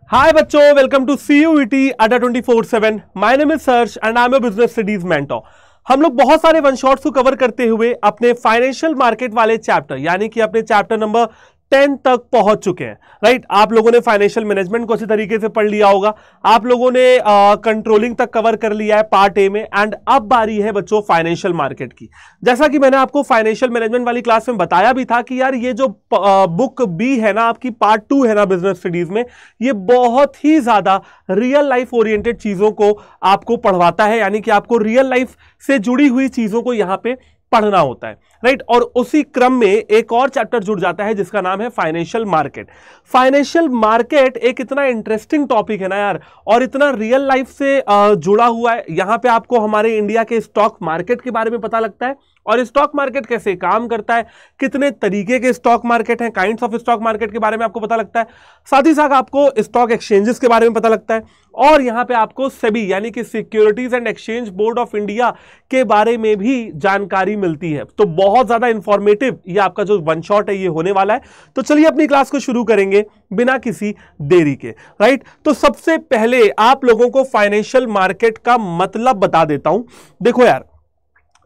Hi बच्चों, welcome to CUET अड्डा 24/7। My name is search and I am a business studies mentor. हम लोग बहुत सारे वन शॉट्स को कवर करते हुए अपने फाइनेंशियल मार्केट वाले चैप्टर यानी कि अपने चैप्टर नंबर 10 तक पहुंच चुके हैं। राइट, आप लोगों ने फाइनेंशियल मैनेजमेंट को अच्छी तरीके से पढ़ लिया होगा, आप लोगों ने कंट्रोलिंग तक कवर कर लिया है पार्ट ए में, एंड अब बारी है बच्चों फाइनेंशियल मार्केट की। जैसा कि मैंने आपको फाइनेंशियल मैनेजमेंट वाली क्लास में बताया भी था कि यार ये जो बुक बी है ना, आपकी पार्ट 2 है ना बिजनेस स्टडीज में, ये बहुत ही ज्यादा रियल लाइफ ओरिएंटेड चीजों को आपको पढ़वाता है, यानी कि आपको रियल लाइफ से जुड़ी हुई चीजों को यहां पे पढ़ना होता है। राइट, और उसी क्रम में एक और चैप्टर जुड़ जाता है जिसका नाम है फाइनेंशियल मार्केट। फाइनेंशियल मार्केट एक इतना इंटरेस्टिंग टॉपिक है ना यार, और इतना रियल लाइफ से जुड़ा हुआ है। यहां पे आपको हमारे इंडिया के स्टॉक मार्केट के बारे में पता लगता है, और स्टॉक मार्केट कैसे काम करता है, कितने तरीके के स्टॉक मार्केट हैं, काइंड्स ऑफ स्टॉक मार्केट के बारे में आपको पता लगता है। साथ ही साथ आपको स्टॉक एक्सचेंजेस के बारे में पता लगता है, और यहां पे आपको सेबी यानी कि securities and exchange board of India के बारे में भी जानकारी मिलती है। तो बहुत ज्यादा इंफॉर्मेटिव ये आपका जो वन शॉट है ये होने वाला है। तो चलिए अपनी क्लास को शुरू करेंगे बिना किसी देरी के। राइट, तो सबसे पहले आप लोगों को फाइनेंशियल मार्केट का मतलब बता देता हूं। देखो यार,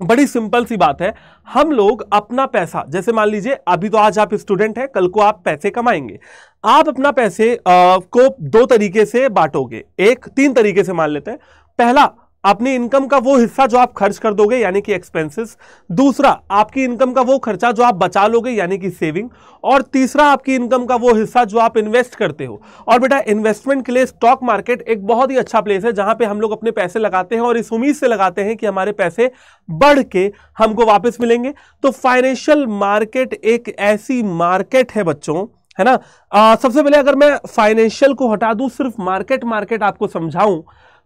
बड़ी सिंपल सी बात है। हम लोग अपना पैसा, जैसे मान लीजिए अभी तो आज आप स्टूडेंट हैं, कल को आप पैसे कमाएंगे। आप अपना पैसे को दो तरीके से बांटोगे, तीन तरीके से मान लेते हैं। पहला, अपनी इनकम का वो हिस्सा जो आप खर्च कर दोगे यानी कि एक्सपेंसेस। दूसरा, आपकी इनकम का वो खर्चा जो आप बचा लोगे यानी कि सेविंग। और तीसरा, आपकी इनकम का वो हिस्सा जो आप इन्वेस्ट करते हो। और बेटा, इन्वेस्टमेंट के लिए स्टॉक मार्केट एक बहुत ही अच्छा प्लेस है जहां पे हम लोग अपने पैसे लगाते हैं और इस उम्मीद से लगाते हैं कि हमारे पैसे बढ़ के हमको वापस मिलेंगे। तो फाइनेंशियल मार्केट एक ऐसी मार्केट है बच्चों, है ना। सबसे पहले अगर मैं फाइनेंशियल को हटा दूं, सिर्फ मार्केट आपको समझाऊं,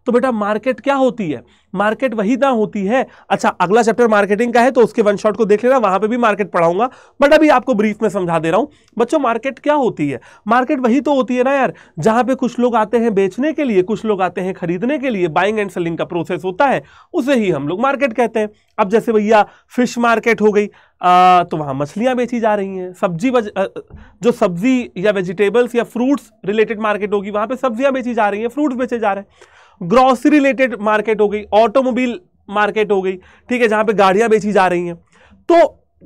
तो बेटा मार्केट क्या होती है? मार्केट वही ना होती है। अच्छा, अगला चैप्टर मार्केटिंग का है तो उसके वन शॉट को देख लेना, वहां पे भी मार्केट पढ़ाऊंगा, बट अभी आपको ब्रीफ में समझा दे रहा हूं। बच्चों, मार्केट क्या होती है? मार्केट वही तो होती है ना यार, जहां पे कुछ लोग आते हैं बेचने के लिए, कुछ लोग आते हैं खरीदने के लिए। बाइंग एंड सेलिंग का प्रोसेस होता है, उसे ही हम लोग मार्केट कहते हैं। अब जैसे भैया फिश मार्केट हो गई, तो वहां मछलियां बेची जा रही हैं। जो सब्जी या वेजिटेबल्स या फ्रूट्स रिलेटेड मार्केट होगी, वहां पे सब्जियां बेची जा रही हैं, फ्रूट्स बेचे जा रहे हैं। ग्रोसरी रिलेटेड मार्केट हो गई, ऑटोमोबाइल मार्केट हो गई, ठीक है, जहां पे गाड़ियां बेची जा रही हैं। तो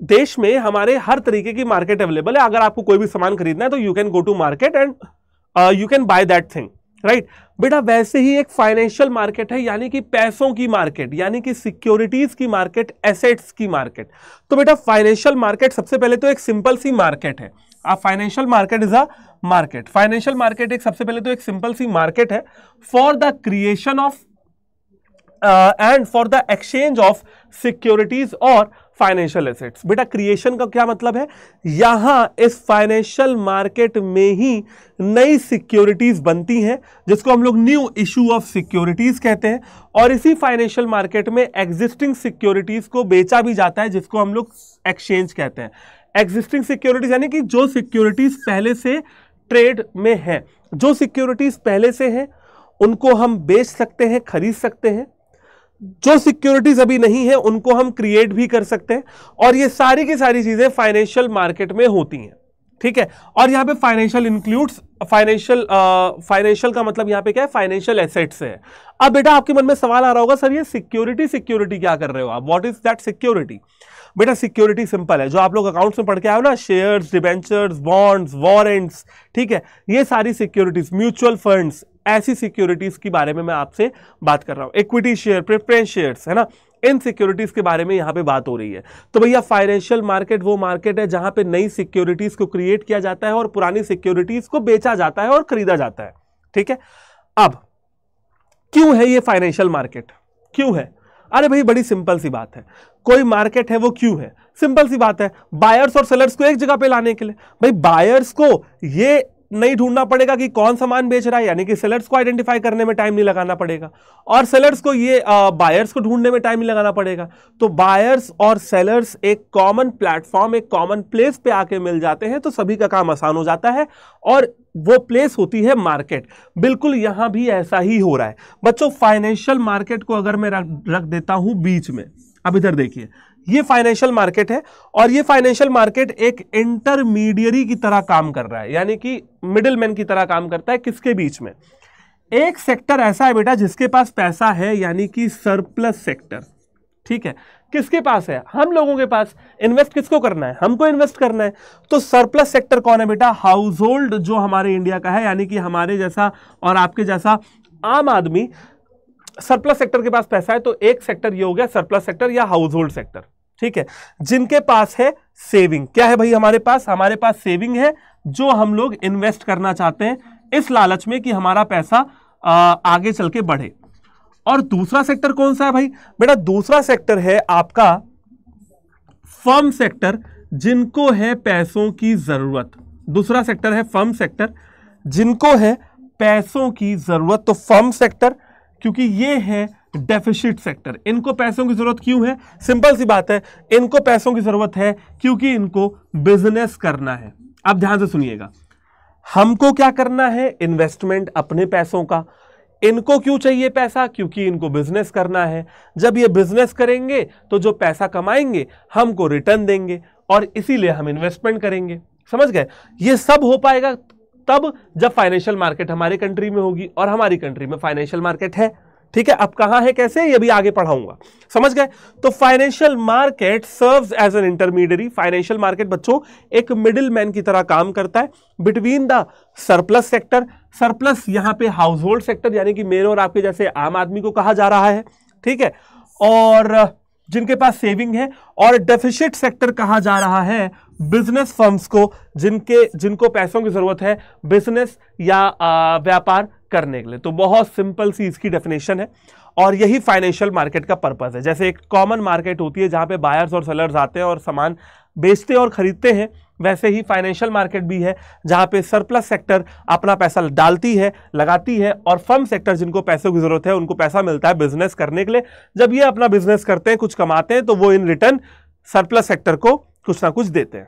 देश में हमारे हर तरीके की मार्केट अवेलेबल है। अगर आपको कोई भी सामान खरीदना है तो you can go to market and you can buy that thing. Right बेटा, वैसे ही एक फाइनेंशियल मार्केट है, यानी कि पैसों की मार्केट, यानी कि सिक्योरिटीज की मार्केट, एसेट्स की मार्केट। तो बेटा फाइनेंशियल मार्केट सबसे पहले तो एक सिंपल सी मार्केट है। Financial market is a market. Financial market एक सबसे पहले तो एक सिंपल सी मार्केट है for the creation of and for the exchange of securities और फाइनेंशियल एसेट्स। बेटा क्रिएशन का क्या मतलब है? यहां इस फाइनेंशियल मार्केट में ही नई सिक्योरिटीज बनती हैं, जिसको हम लोग न्यू इशू ऑफ सिक्योरिटीज कहते हैं। और इसी फाइनेंशियल मार्केट में एग्जिस्टिंग सिक्योरिटीज को बेचा भी जाता है, जिसको हम लोग एक्सचेंज कहते हैं। एग्जिस्टिंग सिक्योरिटीज यानी कि जो सिक्योरिटीज पहले से ट्रेड में है, जो सिक्योरिटीज पहले से हैं उनको हम बेच सकते हैं, खरीद सकते हैं। जो सिक्योरिटीज अभी नहीं है उनको हम क्रिएट भी कर सकते हैं। और ये सारी की सारी चीजें फाइनेंशियल मार्केट में होती हैं, ठीक है। और यहां पे फाइनेंशियल इंक्लूड्स फाइनेंशियल का मतलब यहां पे क्या है? फाइनेंशियल एसेट्स है। अब बेटा आपके मन में सवाल आ रहा होगा, सर ये सिक्योरिटी क्या कर रहे हो आप? What is that security? बेटा सिक्योरिटी सिंपल है, जो आप लोग अकाउंट्स में पढ़ के आए हो ना, शेयर्स, डिबेंचर्स, बॉन्ड्स, वारंट्स, ठीक है, ये सारी सिक्योरिटीज, म्यूचुअल फंड्स, ऐसी सिक्योरिटीज के बारे में मैं आपसे बात कर रहा हूं। इक्विटी शेयर, प्रेफरेंस शेयर्स, है ना, इन सिक्योरिटीज के बारे में यहां पे बात हो रही है। तो भैया फाइनेंशियल मार्केट वो मार्केट है जहां पे नई सिक्योरिटीज को क्रिएट किया जाता है और पुरानी सिक्योरिटीज को बेचा जाता है और खरीदा जाता है, ठीक है। अब क्यों है ये फाइनेंशियल मार्केट? क्यों है? अरे भाई बड़ी सिंपल सी बात है। कोई मार्केट है वो क्यों है? सिंपल सी बात है, बायर्स और सेलर्स को एक जगह पे लाने के लिए। भाई बायर्स को ये नहीं ढूंढना पड़ेगा कि कौन सामान बेच रहा है, यानी कि सेलर्स को आइडेंटिफाई करने में टाइम नहीं लगाना पड़ेगा, और सेलर्स को ये बायर्स को ढूंढने में टाइम नहीं लगाना पड़ेगा। तो बायर्स और सेलर्स एक कॉमन प्लेटफॉर्म, एक कॉमन प्लेस पे आके मिल जाते हैं, तो सभी का काम आसान हो जाता है, और वो प्लेस होती है मार्केट। बिल्कुल यहां भी ऐसा ही हो रहा है बच्चों। फाइनेंशियल मार्केट को अगर मैं रख देता हूं बीच में, अब इधर देखिए, ये फाइनेंशियल मार्केट है और ये फाइनेंशियल मार्केट एक इंटरमीडियरी की तरह काम कर रहा है, यानी कि मिडिलमैन की तरह काम करता है। किसके बीच में? एक सेक्टर ऐसा है बेटा जिसके पास पैसा है, यानी कि सरप्लस सेक्टर। ठीक है, किसके पास है? हम लोगों के पास। इन्वेस्ट किसको करना है? हमको इन्वेस्ट करना है। तो सरप्लस सेक्टर कौन है बेटा? हाउस होल्ड जो हमारे इंडिया का है, यानी कि हमारे जैसा और आपके जैसा आम आदमी सरप्लस सेक्टर के पास पैसा है। तो एक सेक्टर ये हो गया सरप्लस सेक्टर या हाउस होल्ड सेक्टर। ठीक है, जिनके पास है सेविंग। क्या है भाई हमारे पास? हमारे पास सेविंग है जो हम लोग इन्वेस्ट करना चाहते हैं इस लालच में कि हमारा पैसा आगे चल के बढ़े। और दूसरा सेक्टर कौन सा है भाई? बेटा दूसरा सेक्टर है आपका फर्म सेक्टर, जिनको है पैसों की जरूरत। दूसरा सेक्टर है फर्म सेक्टर, जिनको है पैसों की जरूरत। तो फर्म सेक्टर, क्योंकि ये है डेफिसिट सेक्टर, इनको पैसों की जरूरत क्यों है? सिंपल सी बात है, इनको पैसों की जरूरत है क्योंकि इनको बिजनेस करना है। अब ध्यान से सुनिएगा, हमको क्या करना है? इन्वेस्टमेंट अपने पैसों का। इनको क्यों चाहिए पैसा? क्योंकि इनको बिजनेस करना है। जब ये बिजनेस करेंगे तो जो पैसा कमाएंगे हमको रिटर्न देंगे और इसीलिए हम इन्वेस्टमेंट करेंगे। समझ गए? ये सब हो पाएगा तब जब फाइनेंशियल मार्केट हमारी कंट्री में होगी, और हमारी कंट्री में फाइनेंशियल मार्केट है। ठीक है, अब कहां है, कैसे, ये भी आगे पढ़ाऊंगा। समझ गए? तो financial market serves as an intermediary. Financial market बच्चों एक मिडिल मैन की तरह काम करता है between the surplus sector. Surplus यहां पे हाउस होल्ड सेक्टर, यानी कि मेरे और आपके जैसे आम आदमी को कहा जा रहा है। ठीक है, और जिनके पास सेविंग है। और डेफिसिट सेक्टर कहा जा रहा है बिजनेस फर्म्स को, जिनको पैसों की जरूरत है बिजनेस या व्यापार करने के लिए। तो बहुत सिंपल सी इसकी डेफिनेशन है और यही फाइनेंशियल मार्केट का पर्पस है। जैसे एक कॉमन मार्केट होती है जहां पे बायर्स और सेलर्स आते हैं और सामान बेचते और खरीदते हैं, वैसे ही फाइनेंशियल मार्केट भी है जहां पे सरप्लस सेक्टर अपना पैसा डालती है, लगाती है, और फर्म सेक्टर जिनको पैसों की जरूरत है उनको पैसा मिलता है बिजनेस करने के लिए। जब ये अपना बिजनेस करते हैं, कुछ कमाते हैं, तो वो इन रिटर्न सरप्लस सेक्टर को कुछ ना कुछ देते हैं।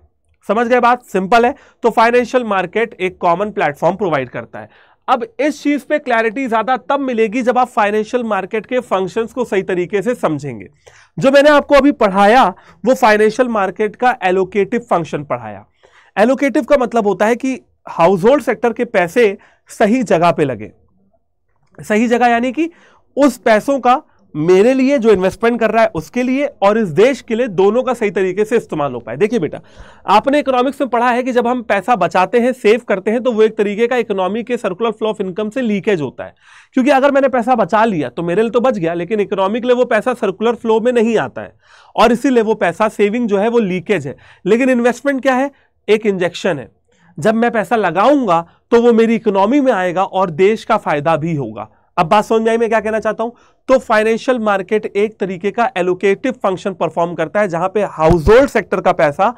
समझ गए बात? सिंपल है। तो फाइनेंशियल मार्केट एक कॉमन प्लेटफॉर्म प्रोवाइड करता है। अब इस चीज पे क्लैरिटी ज्यादा तब मिलेगी जब आप फाइनेंशियल मार्केट के फंक्शंस को सही तरीके से समझेंगे। जो मैंने आपको अभी पढ़ाया वो फाइनेंशियल मार्केट का एलोकेटिव फंक्शन पढ़ाया। एलोकेटिव का मतलब होता है कि हाउस होल्ड सेक्टर के पैसे सही जगह पे लगे। सही जगह यानी कि उस पैसों का मेरे लिए जो इन्वेस्टमेंट कर रहा है उसके लिए और इस देश के लिए, दोनों का सही तरीके से इस्तेमाल हो पाए। देखिए बेटा, आपने इकोनॉमिक्स में पढ़ा है कि जब हम पैसा बचाते हैं, सेव करते हैं, तो वो एक तरीके का इकोनॉमी के सर्कुलर फ्लो ऑफ इनकम से लीकेज होता है। क्योंकि अगर मैंने पैसा बचा लिया तो मेरे लिए तो बच गया, लेकिन इकोनॉमी के लिए वो पैसा सर्कुलर फ्लो में नहीं आता है और इसीलिए वो पैसा सेविंग जो है वो लीकेज है। लेकिन इन्वेस्टमेंट क्या है? एक इंजेक्शन है। जब मैं पैसा लगाऊंगा तो वो मेरी इकोनॉमी में आएगा और देश का फायदा भी होगा। अब बात समझ में आई मैं क्या कहना चाहता हूं? तो फाइनेंशियल मार्केट एक तरीके का एलोकेटिव फंक्शन परफॉर्म करता है जहां पे हाउस होल्ड सेक्टर का पैसा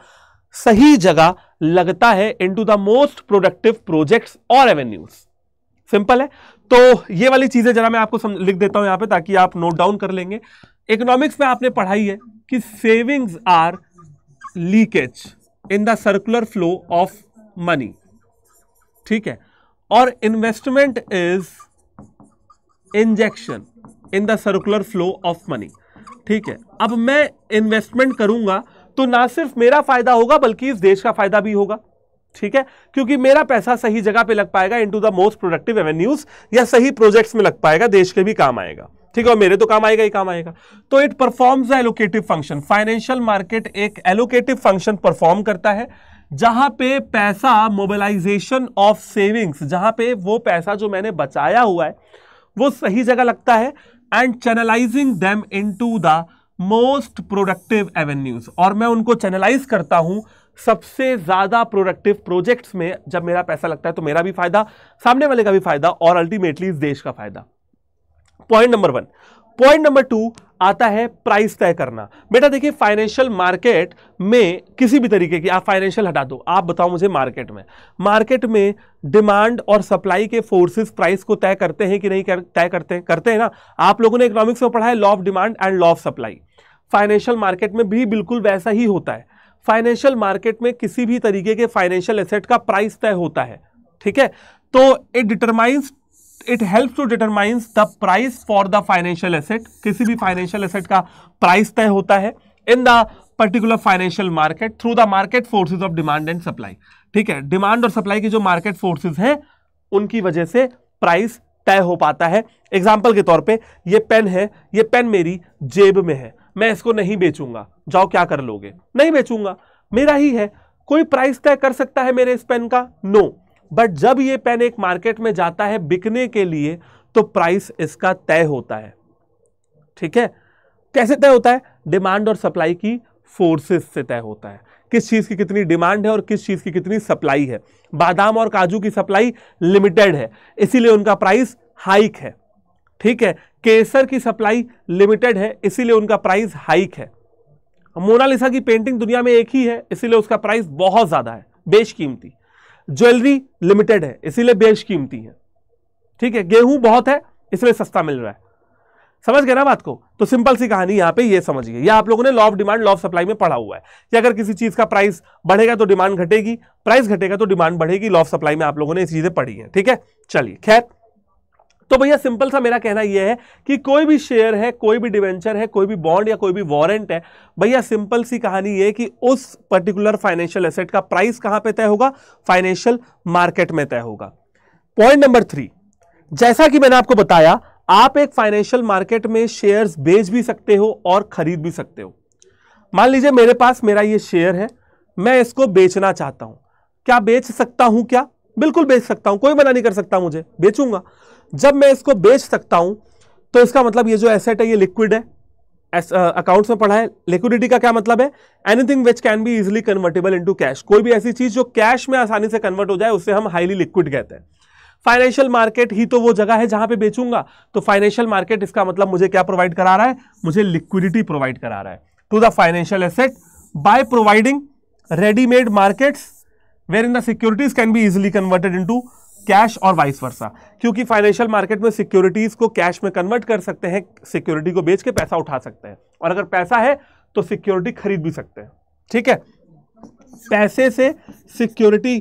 सही जगह लगता है into the most productive projects और एवेन्यूज। सिंपल है। तो ये वाली चीजें जरा मैं आपको लिख देता हूं यहां पे ताकि आप नोट डाउन कर लेंगे। इकोनॉमिक्स में आपने पढ़ाई है कि savings are leakage in the circular flow of money. ठीक है, और investment is injection in the circular flow of money. ठीक है, अब मैं इन्वेस्टमेंट करूंगा तो ना सिर्फ मेरा फायदा होगा बल्कि इस देश का फायदा भी होगा। ठीक है, क्योंकि मेरा पैसा सही जगह पे लग पाएगा into the most productive avenues, या सही प्रोजेक्ट्स में लग पाएगा, देश के भी काम आएगा। ठीक है, और मेरे तो काम आएगा ही काम आएगा। तो it performs the allocative function. Financial market एक एलोकेटिव फंक्शन परफॉर्म करता है जहां पे पैसा मोबिलाइजेशन ऑफ सेविंग्स, जहां पे वो पैसा जो मैंने बचाया हुआ है वो सही जगह लगता है and channelising them into the most productive avenues, और मैं उनको चैनलाइज करता हूं सबसे ज्यादा प्रोडक्टिव प्रोजेक्ट्स में। जब मेरा पैसा लगता है तो मेरा भी फायदा, सामने वाले का भी फायदा और अल्टीमेटली इस देश का फायदा। Point number 1। पॉइंट नंबर 2 आता है प्राइस तय करना। बेटा देखिए, फाइनेंशियल मार्केट में किसी भी तरीके की, आप फाइनेंशियल हटा दो, आप बताओ मुझे मार्केट में डिमांड और सप्लाई के फोर्सेस प्राइस को तय करते हैं कि नहीं तय करते हैं ना। आप लोगों ने इकोनॉमिक्स में पढ़ा है law of demand and law of supply. Financial market में भी बिल्कुल वैसा ही होता है। फाइनेंशियल मार्केट में किसी भी तरीके के फाइनेंशियल एसेट का प्राइस तय होता है। ठीक है, तो it helps to determines the price for the financial asset. किसी भी फाइनेंशियल एसेट का प्राइस तय होता है in the particular financial market through the market forces of demand and supply. ठीक है, डिमांड और सप्लाई की जो मार्केट फोर्सेज हैं उनकी वजह से प्राइस तय हो पाता है। एग्जाम्पल के तौर पे ये पेन है, ये पेन मेरी जेब में है, मैं इसको नहीं बेचूंगा, जाओ क्या कर लोगे? नहीं बेचूंगा, मेरा ही है। कोई प्राइस तय कर सकता है मेरे इस पेन का? नो। बट जब ये पेन एक मार्केट में जाता है बिकने के लिए तो प्राइस इसका तय होता है। ठीक है, कैसे तय होता है? डिमांड और सप्लाई की फोर्सेस से तय होता है। किस चीज की कितनी डिमांड है और किस चीज की कितनी सप्लाई है। बादाम और काजू की सप्लाई लिमिटेड है, इसीलिए उनका प्राइस हाइक है। ठीक है, केसर की सप्लाई लिमिटेड है, इसीलिए उनका प्राइस हाइक है। मोनालिसा की पेंटिंग दुनिया में एक ही है, इसीलिए उसका प्राइस बहुत ज्यादा है, बेशकीमती। ज्वेलरी लिमिटेड है, इसीलिए बेशकीमती है। ठीक है, गेहूं बहुत है, इसलिए सस्ता मिल रहा है। समझ गए ना बात को? तो सिंपल सी कहानी यहां पे ये समझिए, या आप लोगों ने law of demand law of supply में पढ़ा हुआ है कि अगर किसी चीज का प्राइस बढ़ेगा तो डिमांड घटेगी, प्राइस घटेगा तो डिमांड बढ़ेगी। लॉ ऑफ सप्लाई में आप लोगों ने ये चीजें पढ़ी है। ठीक है, चलिए खैर, तो भैया सिंपल सा मेरा कहना यह है कि कोई भी शेयर है, कोई भी डिवेंचर है, कोई भी बॉन्ड या कोई भी वारंट है, भैया सिंपल सी कहानी यह है कि उस पर्टिकुलर फाइनेंशियल एसेट का प्राइस कहां पे तय होगा? फाइनेंशियल मार्केट में तय होगा। पॉइंट नंबर 3, जैसा कि मैंने आपको बताया, आप एक फाइनेंशियल मार्केट में शेयर्स बेच भी सकते हो और खरीद भी सकते हो। मान लीजिए मेरे पास मेरा ये शेयर है, मैं इसको बेचना चाहता हूं, क्या बेच सकता हूं? क्या बिल्कुल बेच सकता हूं, कोई मना नहीं कर सकता मुझे, बेचूंगा। जब मैं इसको बेच सकता हूं तो इसका मतलब ये जो एसेट है ये लिक्विड है। अकाउंट्स में पढ़ा है, लिक्विडिटी का क्या मतलब है? Anything which can be easily convertible into cash. कोई भी ऐसी चीज जो कैश में आसानी से कन्वर्ट हो जाए उससे हम हाईली लिक्विड कहते हैं। फाइनेंशियल मार्केट ही तो वो जगह है जहां पे बेचूंगा। तो फाइनेंशियल मार्केट इसका मतलब मुझे क्या प्रोवाइड करा रहा है? मुझे लिक्विडिटी प्रोवाइड करा रहा है to the financial asset by providing readymade markets where in the securities can be easily converted into cash और वाइस वर्सा। क्योंकि फाइनेंशियल मार्केट में सिक्योरिटीज को कैश में कन्वर्ट कर सकते हैं, सिक्योरिटी को बेच के पैसा उठा सकते हैं, और अगर पैसा है तो सिक्योरिटी खरीद भी सकते हैं। ठीक है, पैसे से सिक्योरिटी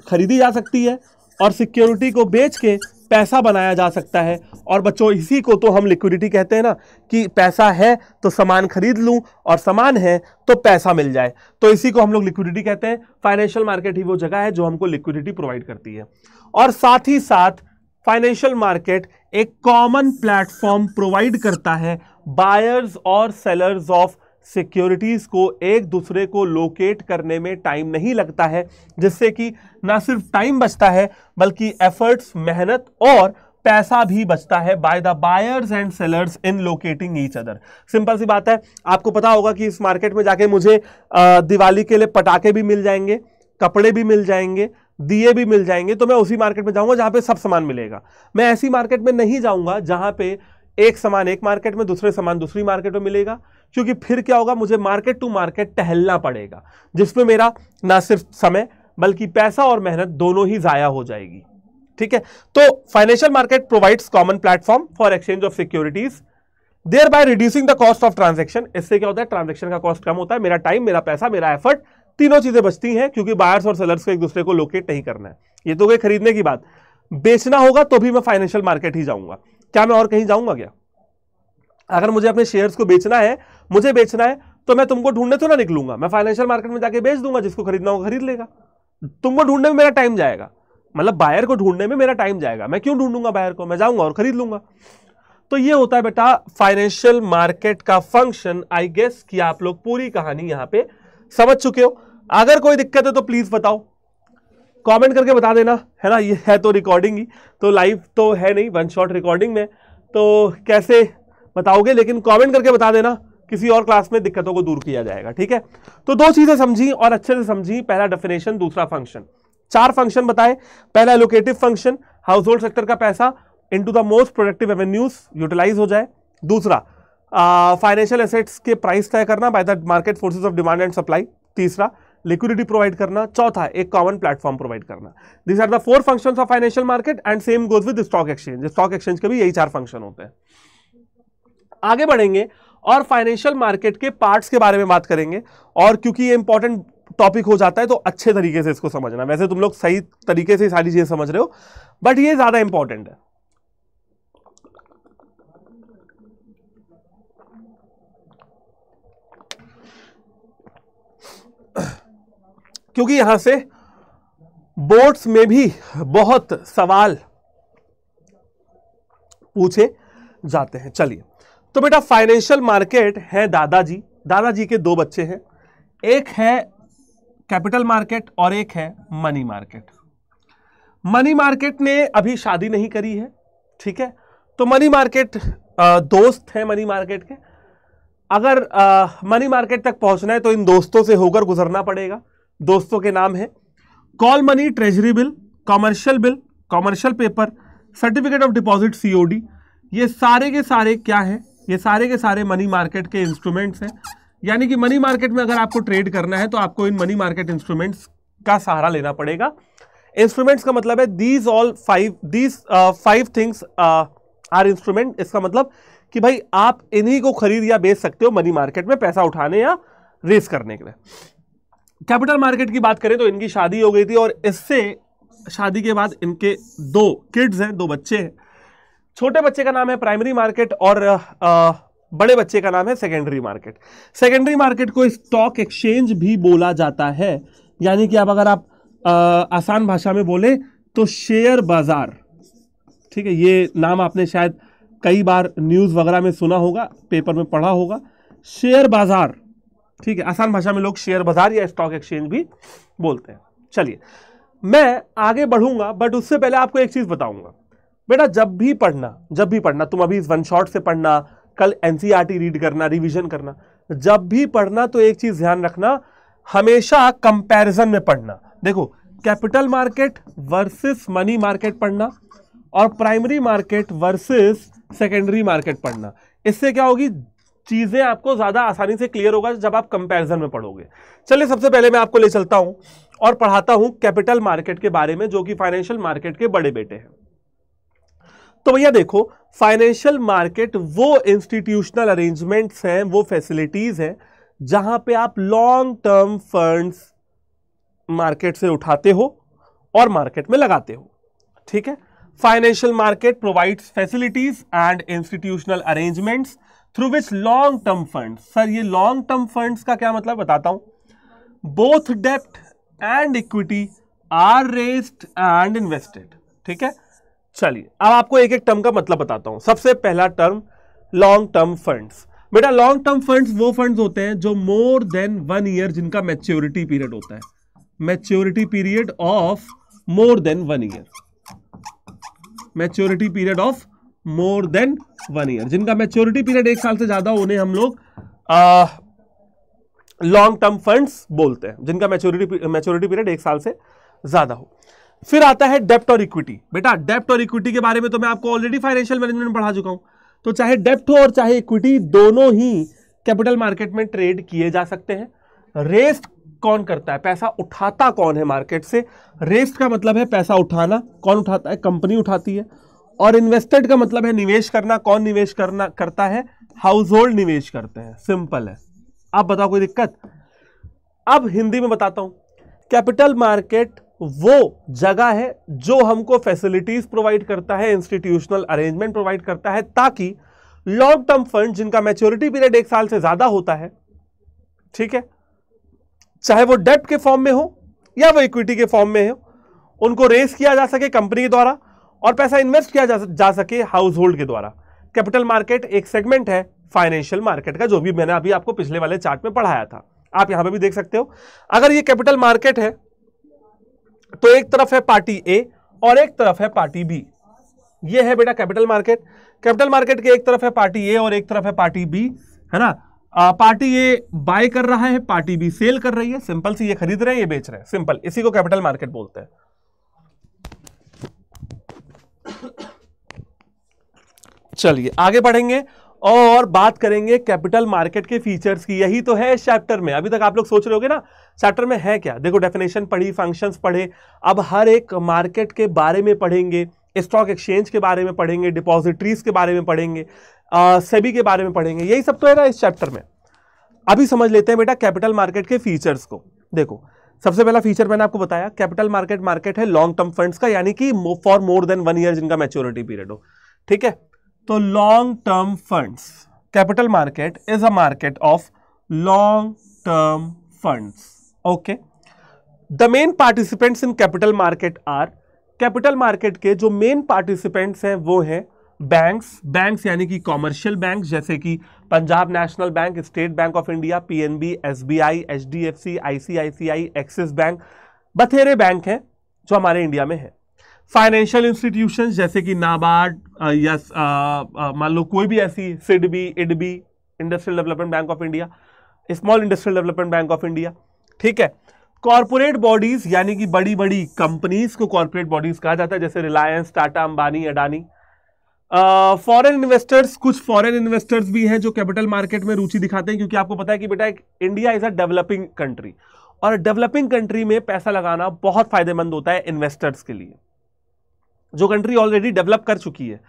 खरीदी जा सकती है और सिक्योरिटी को बेच के पैसा बनाया जा सकता है। और बच्चों, इसी को तो हम लिक्विडिटी कहते हैं ना, कि पैसा है तो सामान खरीद लूं और सामान है तो पैसा मिल जाए, तो इसी को हम लोग लिक्विडिटी कहते हैं। फाइनेंशियल मार्केट ही वो जगह है जो हमको लिक्विडिटी प्रोवाइड करती है। और साथ ही साथ फाइनेंशियल मार्केट एक कॉमन प्लेटफॉर्म प्रोवाइड करता है बायर्स और सेलर्स ऑफ सिक्योरिटीज को एक दूसरे को लोकेट करने में टाइम नहीं लगता है, जिससे कि ना सिर्फ टाइम बचता है बल्कि एफर्ट्स, मेहनत और पैसा भी बचता है by the buyers and sellers in locating each other. Simple सी बात है, आपको पता होगा कि इस मार्केट में जाके मुझे दिवाली के लिए पटाखे भी मिल जाएंगे, कपड़े भी मिल जाएंगे, दिए भी मिल जाएंगे, तो मैं उसी मार्केट में जाऊंगा जहां पे सब सामान मिलेगा। मैं ऐसी मार्केट में नहीं जाऊंगा जहां पे एक सामान एक मार्केट में, दूसरे सामान दूसरी मार्केट में मिलेगा, क्योंकि फिर क्या होगा, मुझे मार्केट टू मार्केट टहलना पड़ेगा, जिसमें मेरा ना सिर्फ समय बल्कि पैसा और मेहनत दोनों ही जाया हो जाएगी। ठीक है, तो financial market provides common platform for exchange of securities, thereby reducing the cost of transaction. इससे क्या होता है? ट्रांजेक्शन का कॉस्ट कम होता है, मेरा टाइम, मेरा पैसा, मेरा एफर्ट, तीनों चीजें बचती हैं, क्योंकि बायर्स और सेलर्स को एक दूसरे को लोकेट नहीं करना है। ये तो कोई खरीदने की बात, बेचना होगा तो भी मैं फाइनेंशियल मार्केट ही जाऊंगा, क्या मैं और कहीं जाऊंगा क्या? अगर मुझे अपने शेयर्स को बेचना है, मुझे बेचना है, तो मैं तुमको ढूंढने तो ना निकलूंगा, मैं फाइनेंशियल मार्केट में जाके बेच दूंगा, जिसको खरीदना होगा खरीद लेगा। तुमको ढूंढने में मेरा टाइम जाएगा, मतलब बायर को ढूंढने में मेरा टाइम जाएगा, मैं क्यों ढूंढूंगा बायर को, मैं जाऊंगा और खरीद लूंगा। तो ये होता है बेटा फाइनेंशियल मार्केट का फंक्शन। आई गेस कि आप लोग पूरी कहानी यहां पे समझ चुके हो। अगर कोई दिक्कत है तो प्लीज बताओ, कमेंट करके बता देना, है ना। ये है तो रिकॉर्डिंग ही, तो लाइव तो है नहीं, वन शॉट रिकॉर्डिंग में, तो कैसे बताओगे, लेकिन कमेंट करके बता देना, किसी और क्लास में दिक्कतों को दूर किया जाएगा। ठीक है, तो दो चीजें समझी और अच्छे से समझी, पहला डेफिनेशन, दूसरा फंक्शन। 4 फंक्शन बताए। पहला allocative function, household sector का पैसा into the most productive avenues utilize हो जाए। दूसरा, फाइनेंशियल एसेट्स के प्राइस तय करना by the market forces of demand and supply. तीसरा, लिक्विडिटी प्रोवाइड करना। चौथा, एक कॉमन प्लेटफॉर्म प्रोवाइड करना। This are the 4 functions of financial market and same goes with stock exchange. Stock exchange के भी यही 4 फंक्शन होते हैं। आगे बढ़ेंगे और फाइनेंशियल मार्केट के पार्ट्स के बारे में बात करेंगे, और क्योंकि ये इंपॉर्टेंट टॉपिक हो जाता है तो अच्छे तरीके से इसको समझना। वैसे तुम लोग सही तरीके से सारी चीजें समझ रहे हो, बट ये ज्यादा इंपॉर्टेंट है। क्योंकि यहां से बोर्ड्स में भी बहुत सवाल पूछे जाते हैं। चलिए, तो बेटा फाइनेंशियल मार्केट है दादाजी, दादाजी के दो बच्चे हैं, एक है कैपिटल मार्केट और एक है मनी मार्केट। मनी मार्केट ने अभी शादी नहीं करी है, ठीक है, तो मनी मार्केट दोस्त है मनी मार्केट के। अगर मनी मार्केट तक पहुंचना है तो इन दोस्तों से होकर गुजरना पड़ेगा। दोस्तों के नाम है call money, treasury bill, commercial bill, commercial paper, certificate of deposit COD. ये सारे के सारे क्या है, ये सारे के सारे मनी मार्केट के इंस्ट्रूमेंट्स हैं। यानी कि मनी मार्केट में अगर आपको ट्रेड करना है तो आपको इन मनी मार्केट इंस्ट्रूमेंट्स का सहारा लेना पड़ेगा। इंस्ट्रूमेंट्स का मतलब है these five things are instrument. इसका मतलब कि भाई आप इन्हीं को खरीद या बेच सकते हो मनी मार्केट में पैसा उठाने या रेस करने के लिए। कैपिटल मार्केट की बात करें तो इनकी शादी हो गई थी और इससे शादी के बाद इनके दो किड्स हैं, दो बच्चे हैं। छोटे बच्चे का नाम है प्राइमरी मार्केट और बड़े बच्चे का नाम है सेकेंडरी मार्केट। सेकेंडरी मार्केट को स्टॉक एक्सचेंज भी बोला जाता है, यानी कि अब अगर आप आसान भाषा में बोले तो शेयर बाजार, ठीक है। ये नाम आपने शायद कई बार न्यूज़ वगैरह में सुना होगा, पेपर में पढ़ा होगा, शेयर बाजार, ठीक है। आसान भाषा में लोग शेयर बाजार या स्टॉक एक्सचेंज भी बोलते हैं। चलिए, मैं आगे बढ़ूंगा बट उससे पहले आपको एक चीज बताऊंगा। बेटा जब भी पढ़ना तुम अभी इस वन शॉट से पढ़ना, कल एनसीईआरटी रीड करना, रिवीजन करना, जब भी पढ़ना तो एक चीज ध्यान रखना, हमेशा कंपैरिजन में पढ़ना। देखो, capital market versus money market पढ़ना और primary market versus secondary market पढ़ना। इससे क्या होगी, चीजें आपको ज्यादा आसानी से क्लियर होगा जब आप कंपैरिजन में पढ़ोगे। चलिए, सबसे पहले मैं आपको ले चलता हूं और पढ़ाता हूं कैपिटल मार्केट के बारे में, जो कि फाइनेंशियल मार्केट के बड़े बेटे हैं। तो भैया देखो, फाइनेंशियल मार्केट वो इंस्टीट्यूशनल अरेंजमेंट्स हैं, वो फैसिलिटीज हैं जहां पे आप लॉन्ग टर्म फंड्स मार्केट से उठाते हो और मार्केट में लगाते हो, ठीक है। Financial market provides facilities and institutional arrangements through which long term funds, sir ये लॉन्ग टर्म फंड्स का क्या मतलब बताता हूं, बोथ डेब्ट and equity are raised and invested, ठीक है। चलिए, अब आपको एक एक टर्म का मतलब बताता हूं। सबसे पहला टर्म लॉन्ग टर्म फंड्स। बेटा लॉन्ग टर्म फंड्स वो फंड्स होते हैं जो मोर देन 1 ईयर, जिनका मैच्योरिटी पीरियड होता है, maturity period of more than 1 year, maturity period of more than 1 year, जिनका मैच्योरिटी पीरियड 1 साल से ज्यादा हो, उन्हें हम लोग लॉन्ग टर्म फंड्स बोलते हैं, जिनका मैच्योरिटी पीरियड 1 साल से ज्यादा हो। फिर आता है डेब्ट और इक्विटी। बेटा डेब्ट और इक्विटी के बारे में तो मैं आपको ऑलरेडी फाइनेंशियल मैनेजमेंट में पढ़ा चुका हूं। तो चाहे डेब्ट हो और चाहे इक्विटी, दोनों ही कैपिटल मार्केट में ट्रेड किए जा सकते हैं। रेस्ट कौन करता है, पैसा उठाता कौन है मार्केट से, रेस्ट का मतलब है पैसा उठाना, कौन उठाता है, कंपनी उठाती है। और इन्वेस्टेड का मतलब है निवेश करना, कौन निवेश करता है, हाउस होल्ड निवेश करते हैं। सिंपल है। आप बताओ कोई दिक्कत? अब हिंदी में बताता हूं। कैपिटल मार्केट वो जगह है जो हमको फैसिलिटीज प्रोवाइड करता है, इंस्टीट्यूशनल अरेंजमेंट प्रोवाइड करता है, ताकि लॉन्ग टर्म फंड जिनका मैच्योरिटी पीरियड 1 साल से ज्यादा होता है, ठीक है, चाहे वो डेब्ट के फॉर्म में हो या वो इक्विटी के फॉर्म में हो, उनको रेस किया जा सके कंपनी के द्वारा और पैसा इन्वेस्ट किया जा सके हाउस होल्ड के द्वारा। कैपिटल मार्केट एक सेगमेंट है फाइनेंशियल मार्केट का, जो भी मैंने अभी आपको पिछले वाले चार्ट में पढ़ाया था, आप यहां पे भी देख सकते हो। अगर ये कैपिटल मार्केट है तो एक तरफ है पार्टी ए और एक तरफ है पार्टी बी। ये है बेटा कैपिटल मार्केट। कैपिटल मार्केट के एक तरफ है पार्टी ए और एक तरफ है पार्टी बी, है ना। पार्टी ए बाय कर रहा है, पार्टी बी सेल कर रही है। सिंपल सी, ये खरीद रहे हैं, ये बेच रहे हैं, सिंपल। इसी को कैपिटल मार्केट बोलते हैं। चलिए आगे बढ़ेंगे और बात करेंगे कैपिटल मार्केट के फीचर्स की। यही तो है इस चैप्टर में। अभी तक आप लोग सोच रहे होगे ना चैप्टर में है क्या। देखो, डेफिनेशन पढ़ी, फंक्शंस पढ़े, अब हर एक मार्केट के बारे में पढ़ेंगे, स्टॉक एक्सचेंज के बारे में पढ़ेंगे, डिपॉजिटरीज के बारे में पढ़ेंगे, सेबी के बारे में पढ़ेंगे। यही सब तो है ना इस चैप्टर में। अभी समझ लेते हैं बेटा कैपिटल मार्केट के फीचर्स को। देखो, सबसे पहला फीचर मैंने आपको बताया, कैपिटल मार्केट है लॉन्ग टर्म फंड्स का, यानी कि फॉर मोर देन 1 ईयर जिनका मैच्योरिटी पीरियड हो, ठीक है। तो long term funds, capital market is a market of long term funds, okay. The main participants in capital market are, capital market के जो मेन पार्टिसिपेंट्स हैं वो हैं बैंक्स यानी कि कॉमर्शियल बैंक जैसे कि Punjab national bank, state bank of India, PNB, SBI, HDFC, ICICI, axis bank, बथेरे बैंक हैं जो हमारे इंडिया में है। फाइनेंशियल इंस्टीट्यूशंस जैसे कि नाबार्ड या मान लो कोई भी ऐसी SIDBI, IDBI, industrial development bank of India, small industrial development bank of India, ठीक है। कॉर्पोरेट बॉडीज यानी कि बड़ी बड़ी कंपनीज को कॉर्पोरेट बॉडीज कहा जाता है जैसे रिलायंस, टाटा, अंबानी, अडानी। फॉरेन इन्वेस्टर्स, कुछ फॉरेन इन्वेस्टर्स भी हैं जो कैपिटल मार्केट में रुचि दिखाते हैं क्योंकि आपको पता है कि बेटा India is a developing country और डेवलपिंग कंट्री में पैसा लगाना बहुत फायदेमंद होता है इन्वेस्टर्स के लिए। जो कंट्री ऑलरेडी डेवलप कर चुकी है